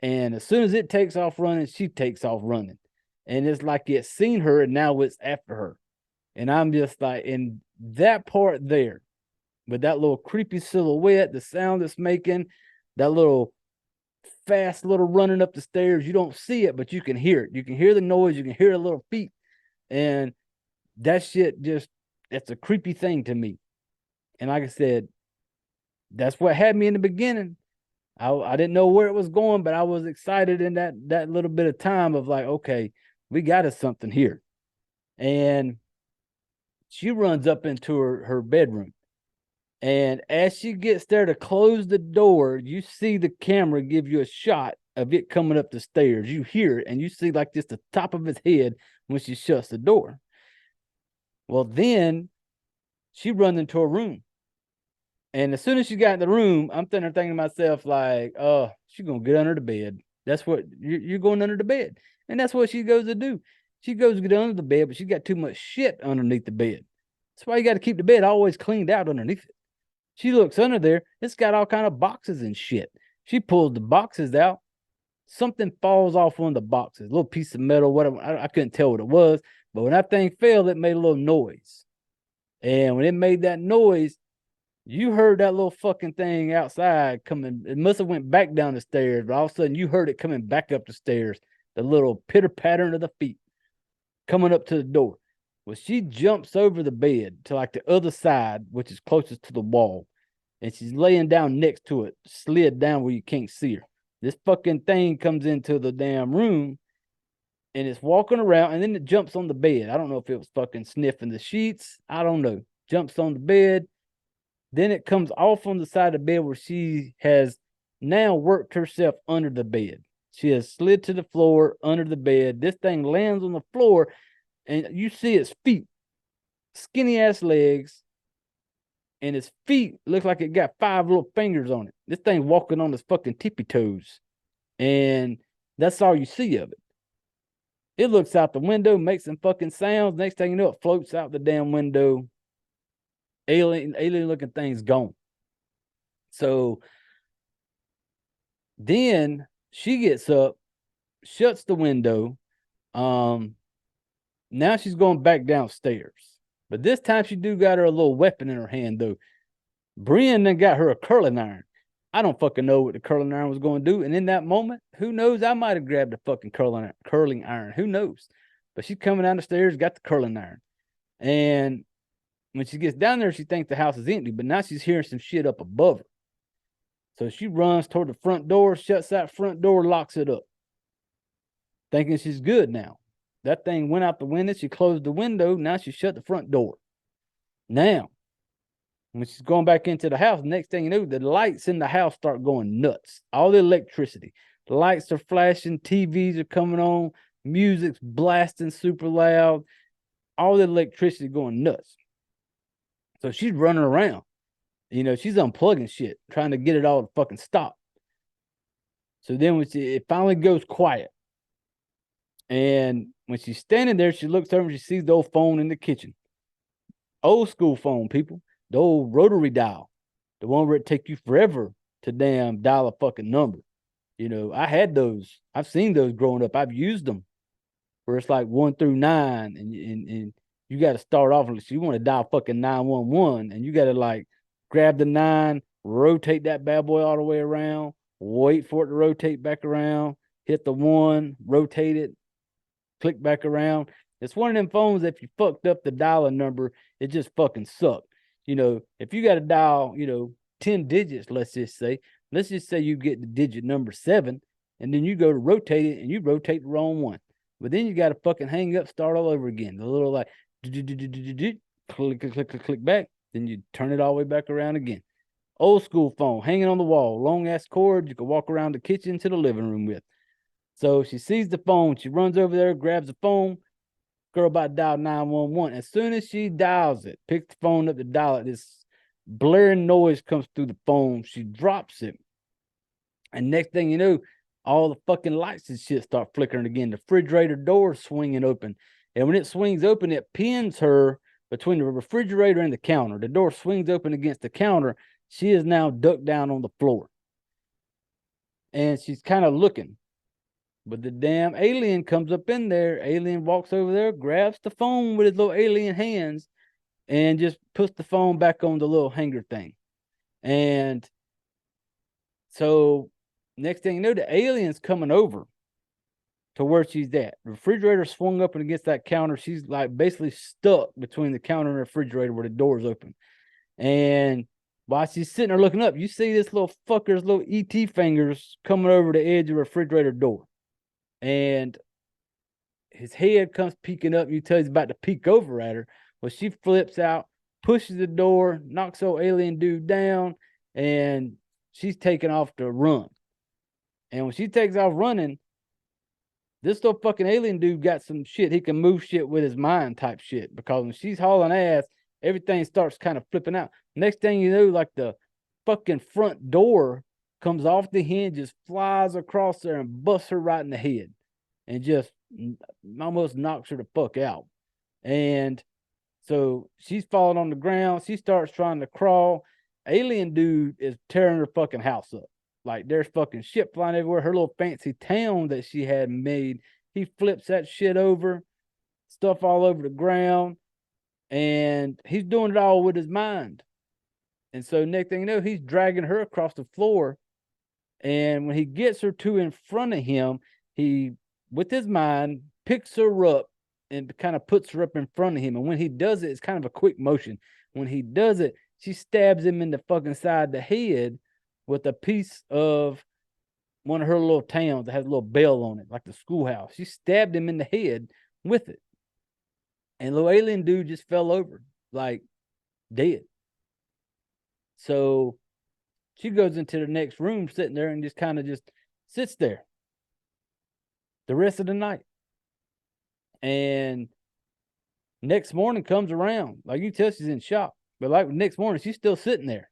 And as soon as it takes off running, she takes off running. And it's like it's seen her and now it's after her. And I'm just like, in that part there, with that little creepy silhouette, the sound it's making, that little fast little running up the stairs, you don't see it, but you can hear it. You can hear the noise, you can hear the little feet. And that shit that's a creepy thing to me. And like I said, that's what had me in the beginning. I didn't know where it was going, but I was excited in that little bit of time of like, okay, we got us something here. And she runs up into her bedroom. And as she gets there to close the door, you see the camera give you a shot of it coming up the stairs. You hear it, and you see like just the top of his head when she shuts the door. Well, then she runs into a room. And as soon as she got in the room, I'm thinking to myself, like, oh, she's going to get under the bed. That's what you're going under the bed. And that's what she goes to do. She goes to get under the bed, but she got too much shit underneath the bed. That's why you got to keep the bed always cleaned out underneath it. She looks under there. It's got all kind of boxes and shit. She pulls the boxes out. Something falls off one of the boxes, a little piece of metal, whatever. I couldn't tell what it was, but when that thing fell, it made a little noise. And when it made that noise, you heard that little fucking thing outside coming. It must have went back down the stairs, but all of a sudden you heard it coming back up the stairs. The little pitter pattern of the feet coming up to the door. Well, she jumps over the bed to like the other side, which is closest to the wall, and she's laying down next to it, slid down where you can't see her. This fucking thing comes into the damn room and it's walking around, and then it jumps on the bed. I don't know if it was fucking sniffing the sheets. I don't know. Jumps on the bed. Then it comes off on the side of the bed where she has now worked herself under the bed. She has slid to the floor under the bed. This thing lands on the floor, and you see its feet, skinny ass legs, and his feet look like it got 5 little fingers on it. This thing walking on his fucking tippy toes. And that's all you see of it. It looks out the window, makes some fucking sounds. Next thing you know, it floats out the damn window. Alien looking thing's gone. So then she gets up, shuts the window. Now she's going back downstairs. But this time she do got her a little weapon in her hand, though. Brynn then got her a curling iron. I don't fucking know what the curling iron was going to do. And in that moment, who knows? I might have grabbed the fucking curling iron. Who knows? But she's coming down the stairs, got the curling iron. And when she gets down there, she thinks the house is empty. But now she's hearing some shit up above her. So she runs toward the front door, shuts that front door, locks it up. Thinking she's good now. That thing went out the window. She closed the window. Now she shut the front door. Now, when she's going back into the house, next thing you know, the lights in the house start going nuts. All the electricity. The lights are flashing. TVs are coming on. Music's blasting super loud. All the electricity going nuts. So she's running around. You know, she's unplugging shit, trying to get it all to fucking stop. So then when it finally goes quiet. And when she's standing there, she looks over and she sees the old phone in the kitchen. Old school phone, people. The old rotary dial. The one where it take you forever to damn dial a fucking number. You know, I had those. I've seen those growing up. I've used them. Where it's like 1 through 9. And you got to start off. So you want to dial fucking 911. And you got to like grab the 9, rotate that bad boy all the way around. Wait for it to rotate back around. Hit the 1, rotate it. Click back around. It's one of them phones that if you fucked up the dialing number, it just fucking sucked. You know, if you got to dial, 10 digits, let's just say you get the digit number 7, and then you go to rotate it and you rotate the wrong one. But then you got to fucking hang up, start all over again. The little like click back, then you turn it all the way back around again. Old school phone hanging on the wall, long ass cord. You can walk around the kitchen to the living room with. So she sees the phone. She runs over there, grabs the phone. Girl about to dial 911. As soon as she dials it, picks the phone up to dial it, this blaring noise comes through the phone. She drops it. And next thing you know, all the fucking lights and shit start flickering again. The refrigerator door swinging open. And when it swings open, it pins her between the refrigerator and the counter. The door swings open against the counter. She is now ducked down on the floor. And she's kind of looking. But the damn alien comes up in there. Alien walks over there, grabs the phone with his little alien hands, and just puts the phone back on the little hanger thing. And so next thing you know, the alien's coming over to where she's at. The refrigerator swung up and against that counter. She's like basically stuck between the counter and the refrigerator where the door's open. And while she's sitting there looking up, you see this little fucker's little ET fingers coming over the edge of the refrigerator door. And his head comes peeking up. You tell he's about to peek over at her. Well, she flips out, pushes the door, knocks old alien dude down, and she's taking off to run. And when she takes off running, this little fucking alien dude got some shit. He can move shit with his mind type shit. Because when she's hauling ass, everything starts kind of flipping out. Next thing you know, like the fucking front door comes off the hinges, flies across there, and busts her right in the head. And just almost knocks her the fuck out. And so she's falling on the ground. She starts trying to crawl. alien dude is tearing her fucking house up. Like there's fucking shit flying everywhere. Her little fancy town that she had made, he flips that shit over, stuff all over the ground, and he's doing it all with his mind. And so next thing you know, he's dragging her across the floor. And when he gets her to in front of him, he, with his mind, picks her up and kind of puts her up in front of him. And when he does it, it's kind of a quick motion. When he does it, she stabs him in the fucking side of the head with a piece of one of her little towns that has a little bell on it, like the schoolhouse. She stabbed him in the head with it. And little alien dude just fell over, like dead. So she goes into the next room, sitting there, and just kind of just sits there the rest of the night. And next morning comes around. Like you tell she's in shock. But like next morning, she's still sitting there.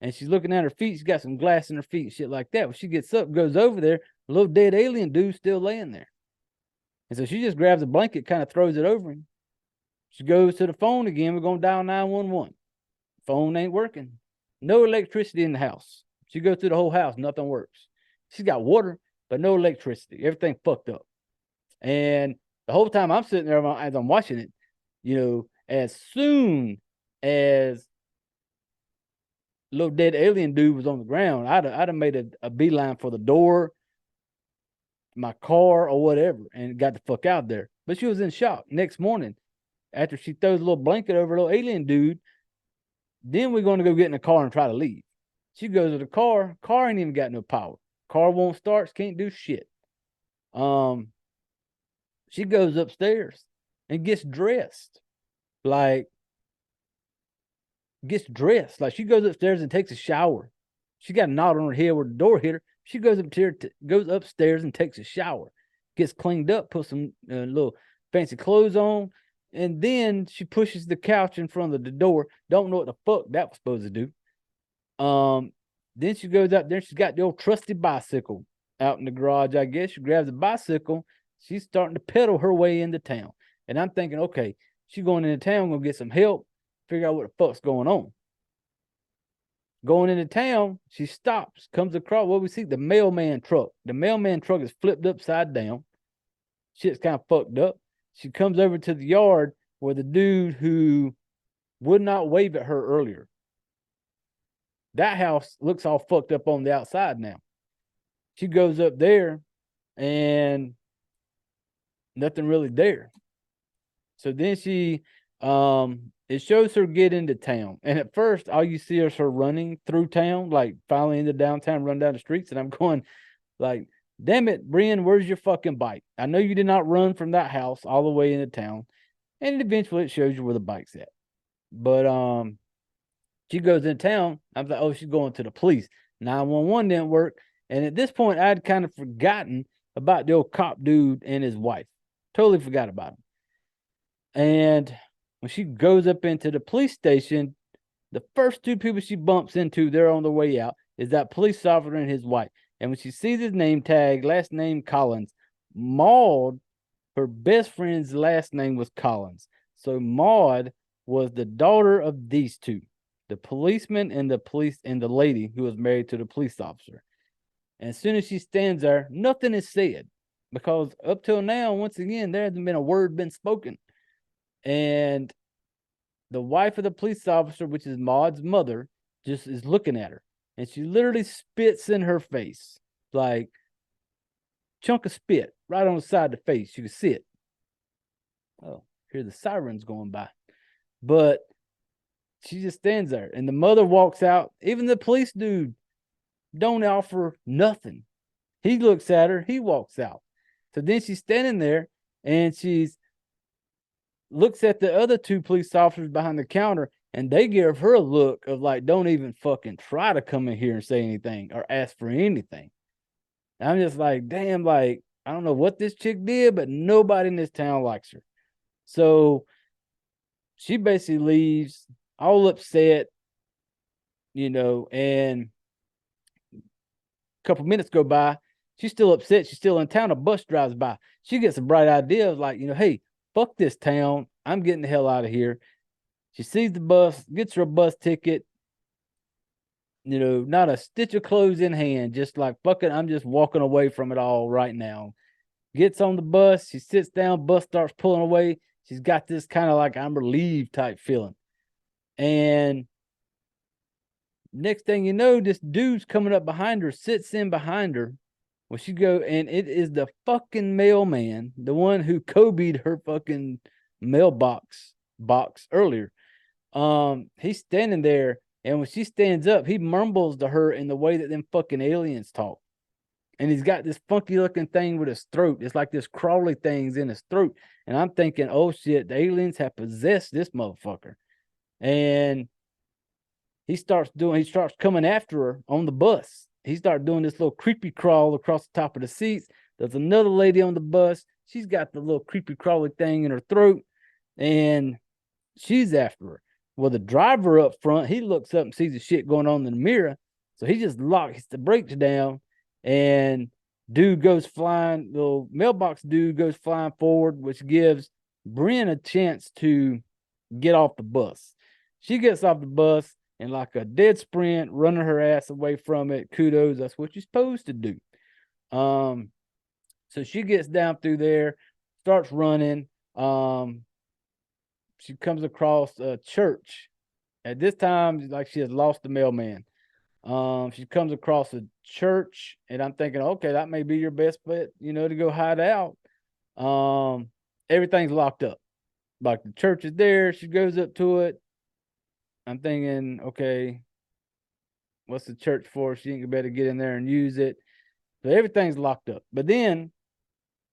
And she's looking at her feet. She's got some glass in her feet, shit like that. When she gets up, goes over there, a little dead alien dude still laying there. And so she just grabs a blanket, kind of throws it over him. She goes to the phone again. We're going to dial 911. Phone ain't working. No electricity in the house. She goes through the whole house. Nothing works. She's got water, but no electricity. Everything fucked up. And the whole time I'm sitting there as I'm watching it, you know, as soon as little dead alien dude was on the ground, I'd have made a beeline for the door, my car, or whatever, and got the fuck out there. But she was in shock. Next morning, after she throws a little blanket over a little alien dude, then we're going to go get in the car and try to leave. She goes to the car. Car ain't even got no power. Car won't start. Can't do shit. She goes upstairs and gets dressed. Like she goes upstairs and takes a shower. She got a knot on her head where the door hit her. She goes upstairs and takes a shower, gets cleaned up, puts some little fancy clothes on, and then she pushes the couch in front of the door. Don't know what the fuck that was supposed to do. Then she goes out there. She's got the old trusty bicycle out in the garage, I guess. She grabs a bicycle. She's starting to pedal her way into town. And I'm thinking, okay, she's going into town, gonna get some help, figure out what the fuck's going on. Going into town, she stops, comes across what we see, the mailman truck. The mailman truck is flipped upside down. Shit's kind of fucked up. She comes over to the yard where the dude who would not wave at her earlier. That house looks all fucked up on the outside now. She goes up there and nothing really there. So then she, it shows her get into town. And at first, all you see is her running through town, like finally into downtown, run down the streets. And I'm going like, damn it, Brynn, where's your fucking bike? I know you did not run from that house all the way into town. And eventually it shows you where the bike's at. But she goes in town. I was like, oh, she's going to the police. 911 didn't work. And at this point, I'd kind of forgotten about the old cop dude and his wife. Totally forgot about him. And when she goes up into the police station, the first two people she bumps into, they're on their way out, is that police officer and his wife. And when she sees his name tag, last name Collins, Maud, her best friend's last name was Collins. So Maud was the daughter of these two, the policeman and the lady who was married to the police officer. And as soon as she stands there, nothing is said, because up till now, once again, there hasn't been a word been spoken. And the wife of the police officer, which is Maud's mother, just is looking at her. And she literally spits in her face, like chunk of spit right on the side of the face. You can see it. Oh, hear the sirens going by. But she just stands there. And the mother walks out. Even the police dude don't offer nothing. He looks at her. He walks out. So then she's standing there and she's looks at the other two police officers behind the counter, and they give her a look of like, don't even fucking try to come in here and say anything or ask for anything. And I'm just like, damn, like, I don't know what this chick did, but nobody in this town likes her. So she basically leaves all upset, you know, and a couple minutes go by. She's still upset. She's still in town. A bus drives by. She gets a bright idea of like, you know, hey, fuck this town. I'm getting the hell out of here. She sees the bus, gets her a bus ticket, not a stitch of clothes in hand, just like fucking, I'm just walking away from it all right now. Gets on the bus, she sits down, bus starts pulling away. She's got this kind of like I'm relieved type feeling. And next thing you know, this dude's coming up behind her, sits in behind her. Well, she go, and it is the fucking mailman, the one who Kobe'd her fucking mailbox box earlier. He's standing there, and when she stands up, he mumbles to her in the way that them fucking aliens talk. And he's got this funky looking thing with his throat. It's like this crawly thing's in his throat. And I'm thinking, oh shit, the aliens have possessed this motherfucker. And he starts coming after her on the bus. He starts doing this little creepy crawl across the top of the seats. There's another lady on the bus. She's got the little creepy crawly thing in her throat, and she's after her. Well, the driver up front, he looks up and sees the shit going on in the mirror. So he just locks the brakes down, and dude goes flying. The mailbox dude goes flying forward, which gives Brynn a chance to get off the bus. She gets off the bus and like a dead sprint, running her ass away from it. Kudos, that's what you're supposed to do. So she gets down through there, starts running. She comes across a church. At this time, like she has lost the mailman. She comes across a church, and I'm thinking, okay, that may be your best bet, to go hide out. Everything's locked up. Like the church is there. She goes up to it. I'm thinking, okay, what's the church for? She ain't better get in there and use it. So everything's locked up. But then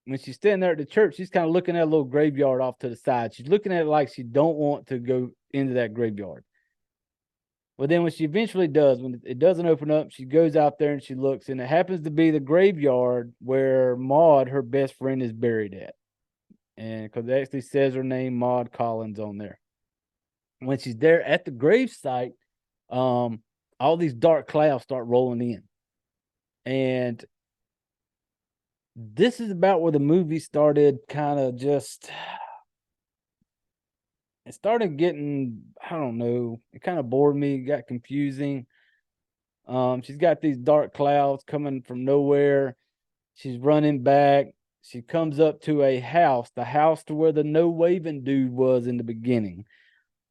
when she's standing there at the church, she's kind of looking at a little graveyard off to the side. She's looking at it like she don't want to go into that graveyard. But then when she eventually does, when it doesn't open up, she goes out there and she looks, and it happens to be the graveyard where Maud, her best friend, is buried at. And because it actually says her name, Maud Collins, on there. When she's there at the gravesite, all these dark clouds start rolling in. And this is about where the movie started kind of just, it started getting, I don't know, it kind of bored me, got confusing. She's got these dark clouds coming from nowhere. She's running back. She comes up to a house, the house to where the no waving dude was in the beginning.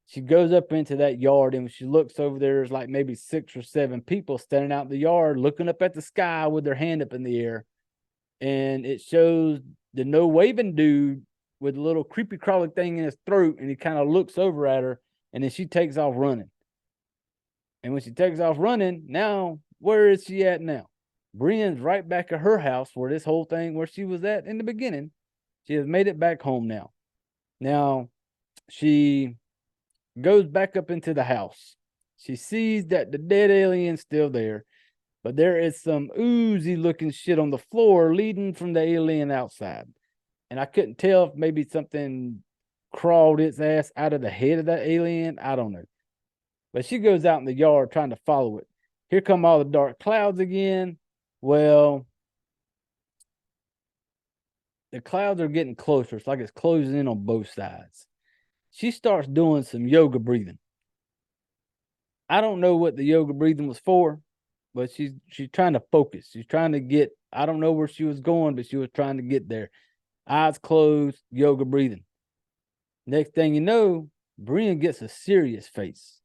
She goes up into that yard, and when she looks over, there's like maybe 6 or 7 people standing out in the yard looking up at the sky with their hand up in the air. And it shows the no waving dude with a little creepy crawling thing in his throat, and he kind of looks over at her, and then she takes off running. And when she takes off running, now where is she at now? Brynn's right back at her house where this whole thing where she was at in the beginning. She has made it back home now. Now she goes back up into the house. She sees that the dead alien's still there, but there is some oozy looking shit on the floor leading from the alien outside. And I couldn't tell if maybe something crawled its ass out of the head of that alien. I don't know. But she goes out in the yard trying to follow it. Here come all the dark clouds again. Well, the clouds are getting closer. It's like it's closing in on both sides. She starts doing some yoga breathing. I don't know what the yoga breathing was for, but she's trying to focus. She's trying to get, I don't know where she was going, but she was trying to get there. Eyes closed, yoga breathing. Next thing you know, Brynn gets a serious face.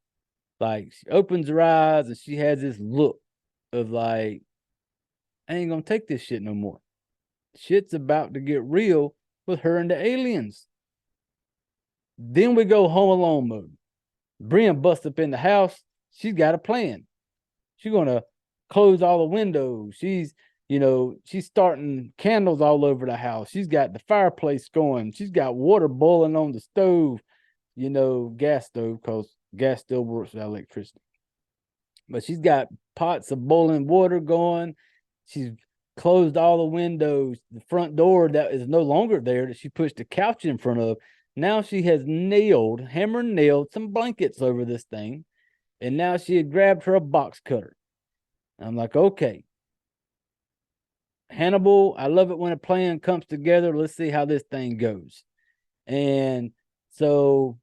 Like she opens her eyes and she has this look of like, I ain't gonna take this shit no more. Shit's about to get real with her and the aliens. Then we go Home Alone mode. Brynn busts up in the house. She's got a plan. She's gonna close all the windows. She's starting candles all over the house. She's got the fireplace going. She's got water boiling on the stove, gas stove, because gas still works with electricity. But she's got pots of boiling water going. She's closed all the windows. The front door that is no longer there, that she pushed the couch in front of, now she has hammer nailed some blankets over this thing. And now she had grabbed her a box cutter. I'm like, okay, Hannibal, I love it when a plan comes together. Let's see how this thing goes. And so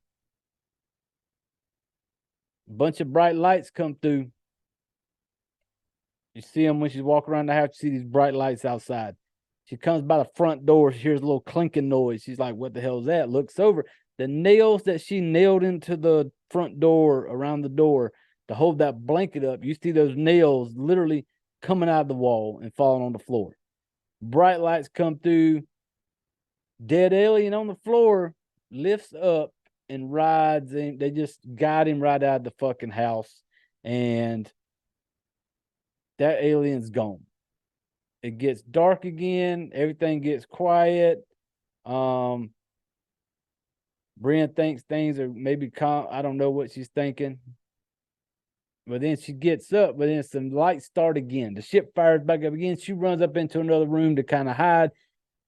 a bunch of bright lights come through. You see him when she's walking around the house. You see these bright lights outside. She comes by the front door. She hears a little clinking noise. She's like, what the hell is that? Looks over. The nails that she nailed into the front door, around the door, to hold that blanket up, you see those nails literally coming out of the wall and falling on the floor. Bright lights come through. Dead alien on the floor lifts up and rides, and they just guide him right out of the fucking house. And that alien's gone. It gets dark again. Everything gets quiet. Brynn thinks things are maybe calm. I don't know what she's thinking. But then she gets up, but then some lights start again. The ship fires back up again. She runs up into another room to kind of hide.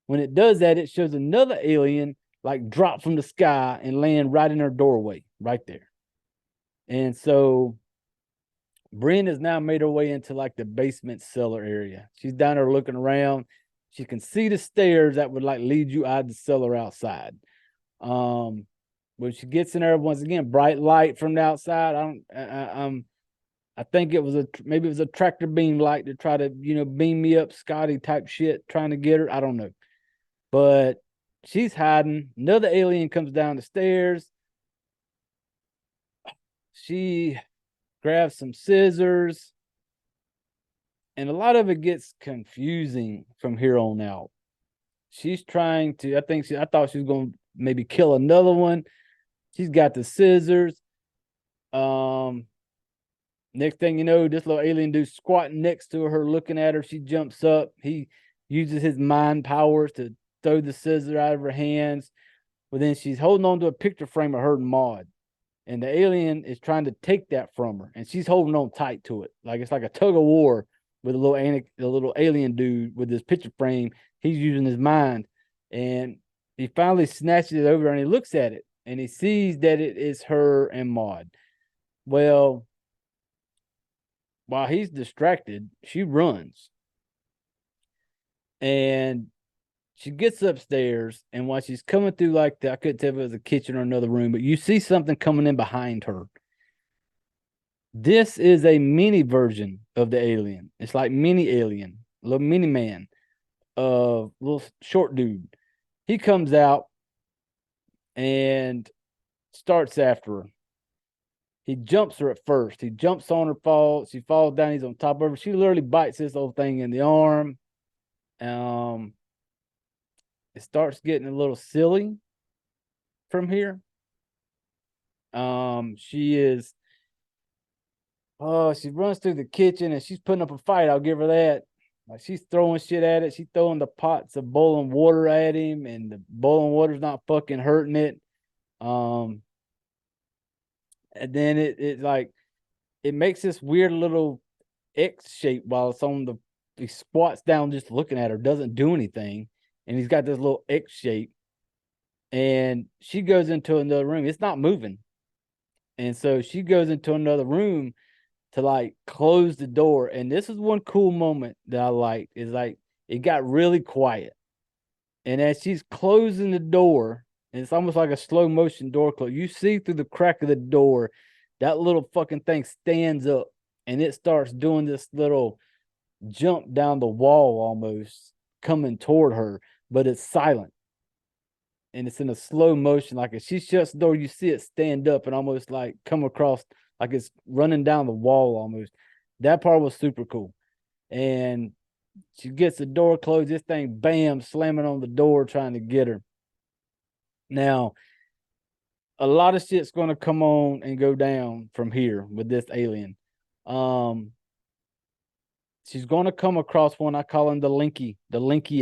When it does that, it shows another alien like drop from the sky and land right in her doorway, right there. And so Brynn has now made her way into like the basement cellar area. She's down there looking around. She can see the stairs that would like lead you out of the cellar outside. When she gets in there, once again, bright light from the outside. I think it was maybe it was a tractor beam light to try to, beam me up, Scotty type shit, trying to get her. I don't know. But she's hiding. Another alien comes down the stairs. She grabs some scissors. And a lot of it gets confusing from here on out. She's trying to, I thought she was going to maybe kill another one. She's got the scissors. Next thing you know, this little alien dude squatting next to her, looking at her. She jumps up. He uses his mind powers to throw the scissor out of her hands. But then she's holding on to a picture frame of her and Maud. And the alien is trying to take that from her. And she's holding on tight to it. Like it's like a tug of war with a little alien dude with this picture frame. He's using his mind. And he finally snatches it over and he looks at it. And he sees that it is her and Maud. Well, while he's distracted, she runs. And she gets upstairs, and while she's coming through like I couldn't tell if it was a kitchen or another room, but you see something coming in behind her. This is a mini version of the alien. It's like mini alien, little mini man, little short dude. He comes out and starts after her. He jumps her at first. He jumps on her, falls. She falls down. He's on top of her. She literally bites this old thing in the arm. It starts getting a little silly from here. She runs through the kitchen and she's putting up a fight. I'll give her that. Like she's throwing shit at it. She's throwing the pots of boiling water at him, and the boiling water's not fucking hurting it. And then it makes this weird little X shape while it's on he squats down just looking at her, doesn't do anything. And he's got this little X shape. And she goes into another room. It's not moving. And so she goes into another room to like close the door. And this is one cool moment that I liked, is like it got really quiet. And as she's closing the door, and it's almost like a slow motion door close, you see through the crack of the door, that little fucking thing stands up and it starts doing this little jump down the wall almost coming toward her, but it's silent. And it's in a slow motion. Like if she shuts the door, you see it stand up and almost like come across like it's running down the wall almost. That part was super cool. And she gets the door closed. This thing, bam, slamming on the door, trying to get her. Now, a lot of shit's going to come on and go down from here with this alien. She's going to come across one, I call him the Linky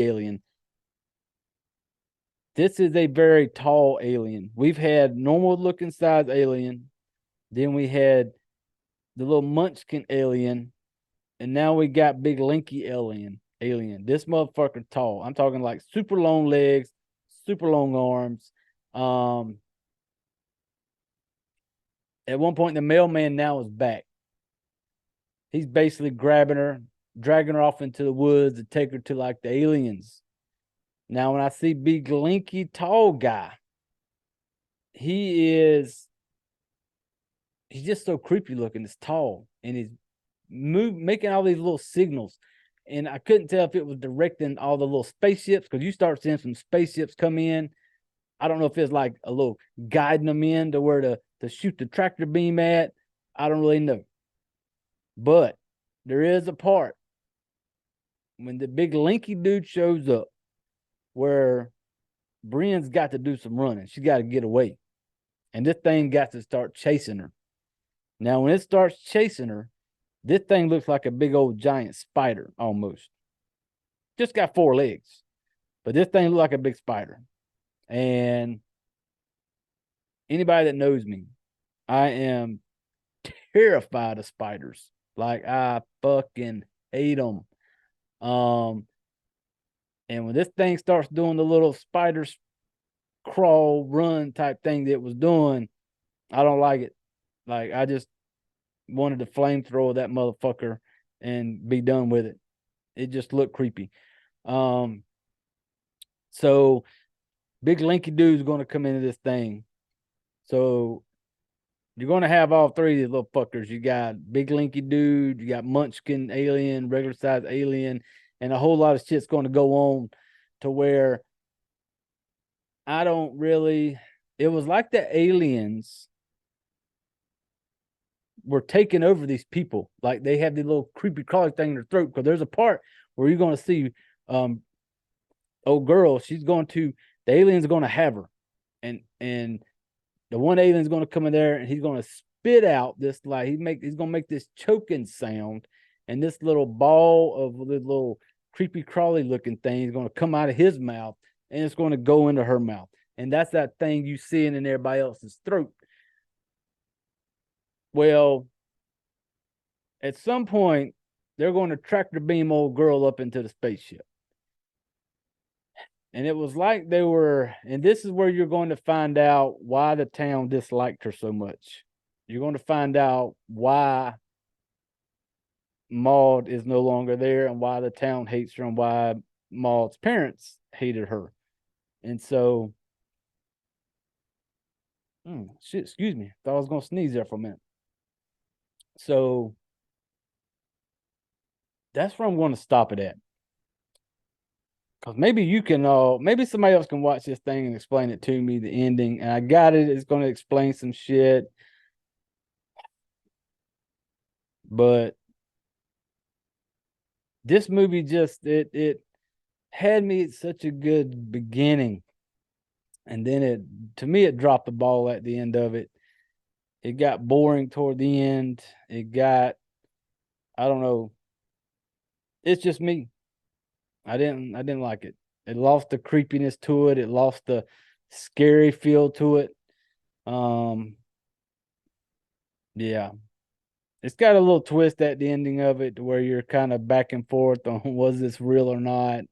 alien. This is a very tall alien. We've had normal looking size alien. Then we had the little munchkin alien. And now we got big Linky alien. This motherfucker tall. I'm talking like super long legs, super long arms. At one point, the mailman now is back. He's basically grabbing her, dragging her off into the woods to take her to like the aliens. Now, when I see big Linky tall guy, he's just so creepy looking. It's tall and he's making all these little signals. And I couldn't tell if it was directing all the little spaceships, because you start seeing some spaceships come in. I don't know if it's like a little guiding them in to where to shoot the tractor beam at. I don't really know. But there is a part when the big lanky dude shows up where Brynn's got to do some running. She got to get away. And this thing got to start chasing her. Now, when it starts chasing her, this thing looks like a big old giant spider almost. Just got 4 legs. But this thing looks like a big spider. And anybody that knows me, I am terrified of spiders. Like, I fucking hate them. And when this thing starts doing the little spider crawl run type thing that it was doing, I don't like it. Like, I just wanted to flamethrower that motherfucker and be done with it. It just looked creepy. So big lanky dude's going to come into this thing. So you're going to have all 3 of these little fuckers. You got big lanky dude, you got munchkin alien, regular size alien, and a whole lot of shit's going to go on to where I don't really, it was like the aliens were taking over these people. Like, they have the little creepy crawly thing in their throat, because there's a part where you're going to see old girl, the alien's going to have her. And the one alien's going to come in there and he's going to spit out this, like, he's going to make this choking sound, and this little ball of the little creepy crawly looking thing is going to come out of his mouth, and it's going to go into her mouth. And that's that thing you see in everybody else's throat. Well, at some point, they're going to tractor beam old girl up into the spaceship. And it was like they were, and this is where you're going to find out why the town disliked her so much. You're going to find out why Maud is no longer there, and why the town hates her, and why Maud's parents hated her. And so, shit, excuse me. Thought I was going to sneeze there for a minute. So that's where I'm going to stop it at. Because maybe you can, maybe somebody else can watch this thing and explain it to me, the ending. And I got it. It's going to explain some shit. But this movie just, it had me at such a good beginning. And then to me, it dropped the ball at the end of it. It got boring toward the end. It got, I don't know. It's just me. I didn't like it. It lost the creepiness to it. It lost the scary feel to it. Yeah. It's got a little twist at the ending of it where you're kind of back and forth on was this real or not.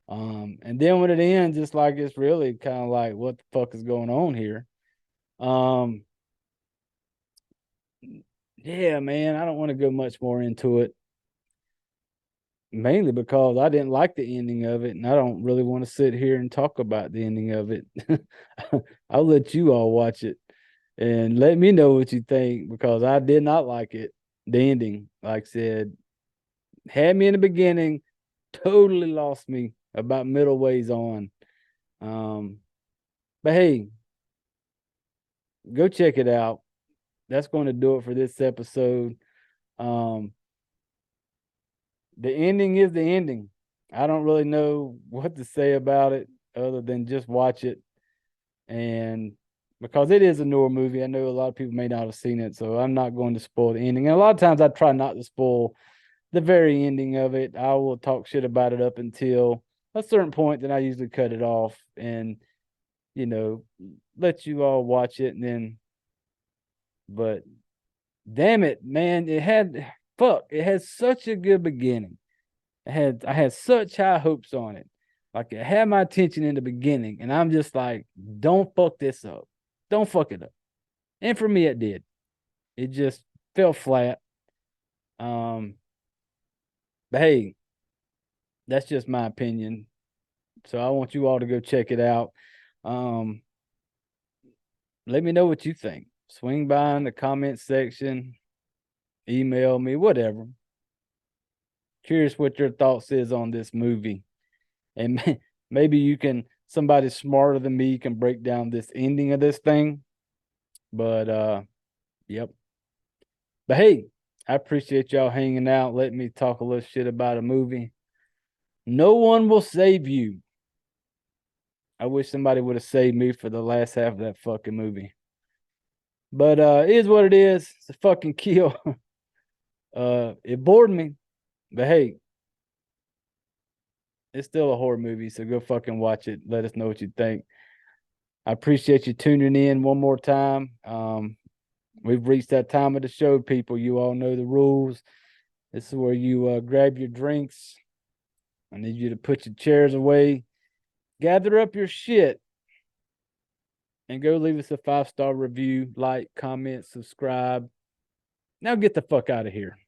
And then when it ends, it's like it's really kind of like, what the fuck is going on here? Yeah, man, I don't want to go much more into it. Mainly because I didn't like the ending of it, and I don't really want to sit here and talk about the ending of it. I'll let you all watch it and let me know what you think, because I did not like it. The ending, like I said, had me in the beginning, totally lost me about middle ways on. But hey, go check it out. That's going to do it for this episode. The ending is the ending. I don't really know what to say about it other than just watch it. And because it is a newer movie, I know a lot of people may not have seen it, so I'm not going to spoil the ending. And a lot of times I try not to spoil the very ending of it. I will talk shit about it up until a certain point, then I usually cut it off and, let you all watch it. And then, but damn it, man, it had such a good beginning. I had such high hopes on it. Like, it had my attention in the beginning, and I'm just like, don't fuck this up. Don't fuck it up. And for me, it did. It just fell flat. But hey, that's just my opinion. So I want you all to go check it out. Let me know what you think. Swing by in the comment section. email me, whatever. Curious what your thoughts is on this movie. And maybe you can, somebody smarter than me can break down this ending of this thing. But yep. But hey, I appreciate y'all hanging out, letting me talk a little shit about a movie. No one will save you. I wish somebody would have saved me for the last half of that fucking movie. But it is what it is. It's a fucking kill. It bored me. But hey, it's still a horror movie, so go fucking watch it. Let us know what you think. I appreciate you tuning in one more time. We've reached that time of the show, people. You all know the rules. This is where you grab your drinks. I need you to put your chairs away, gather up your shit, and go leave us a 5-star review, like, comment, subscribe. Now get the fuck out of here.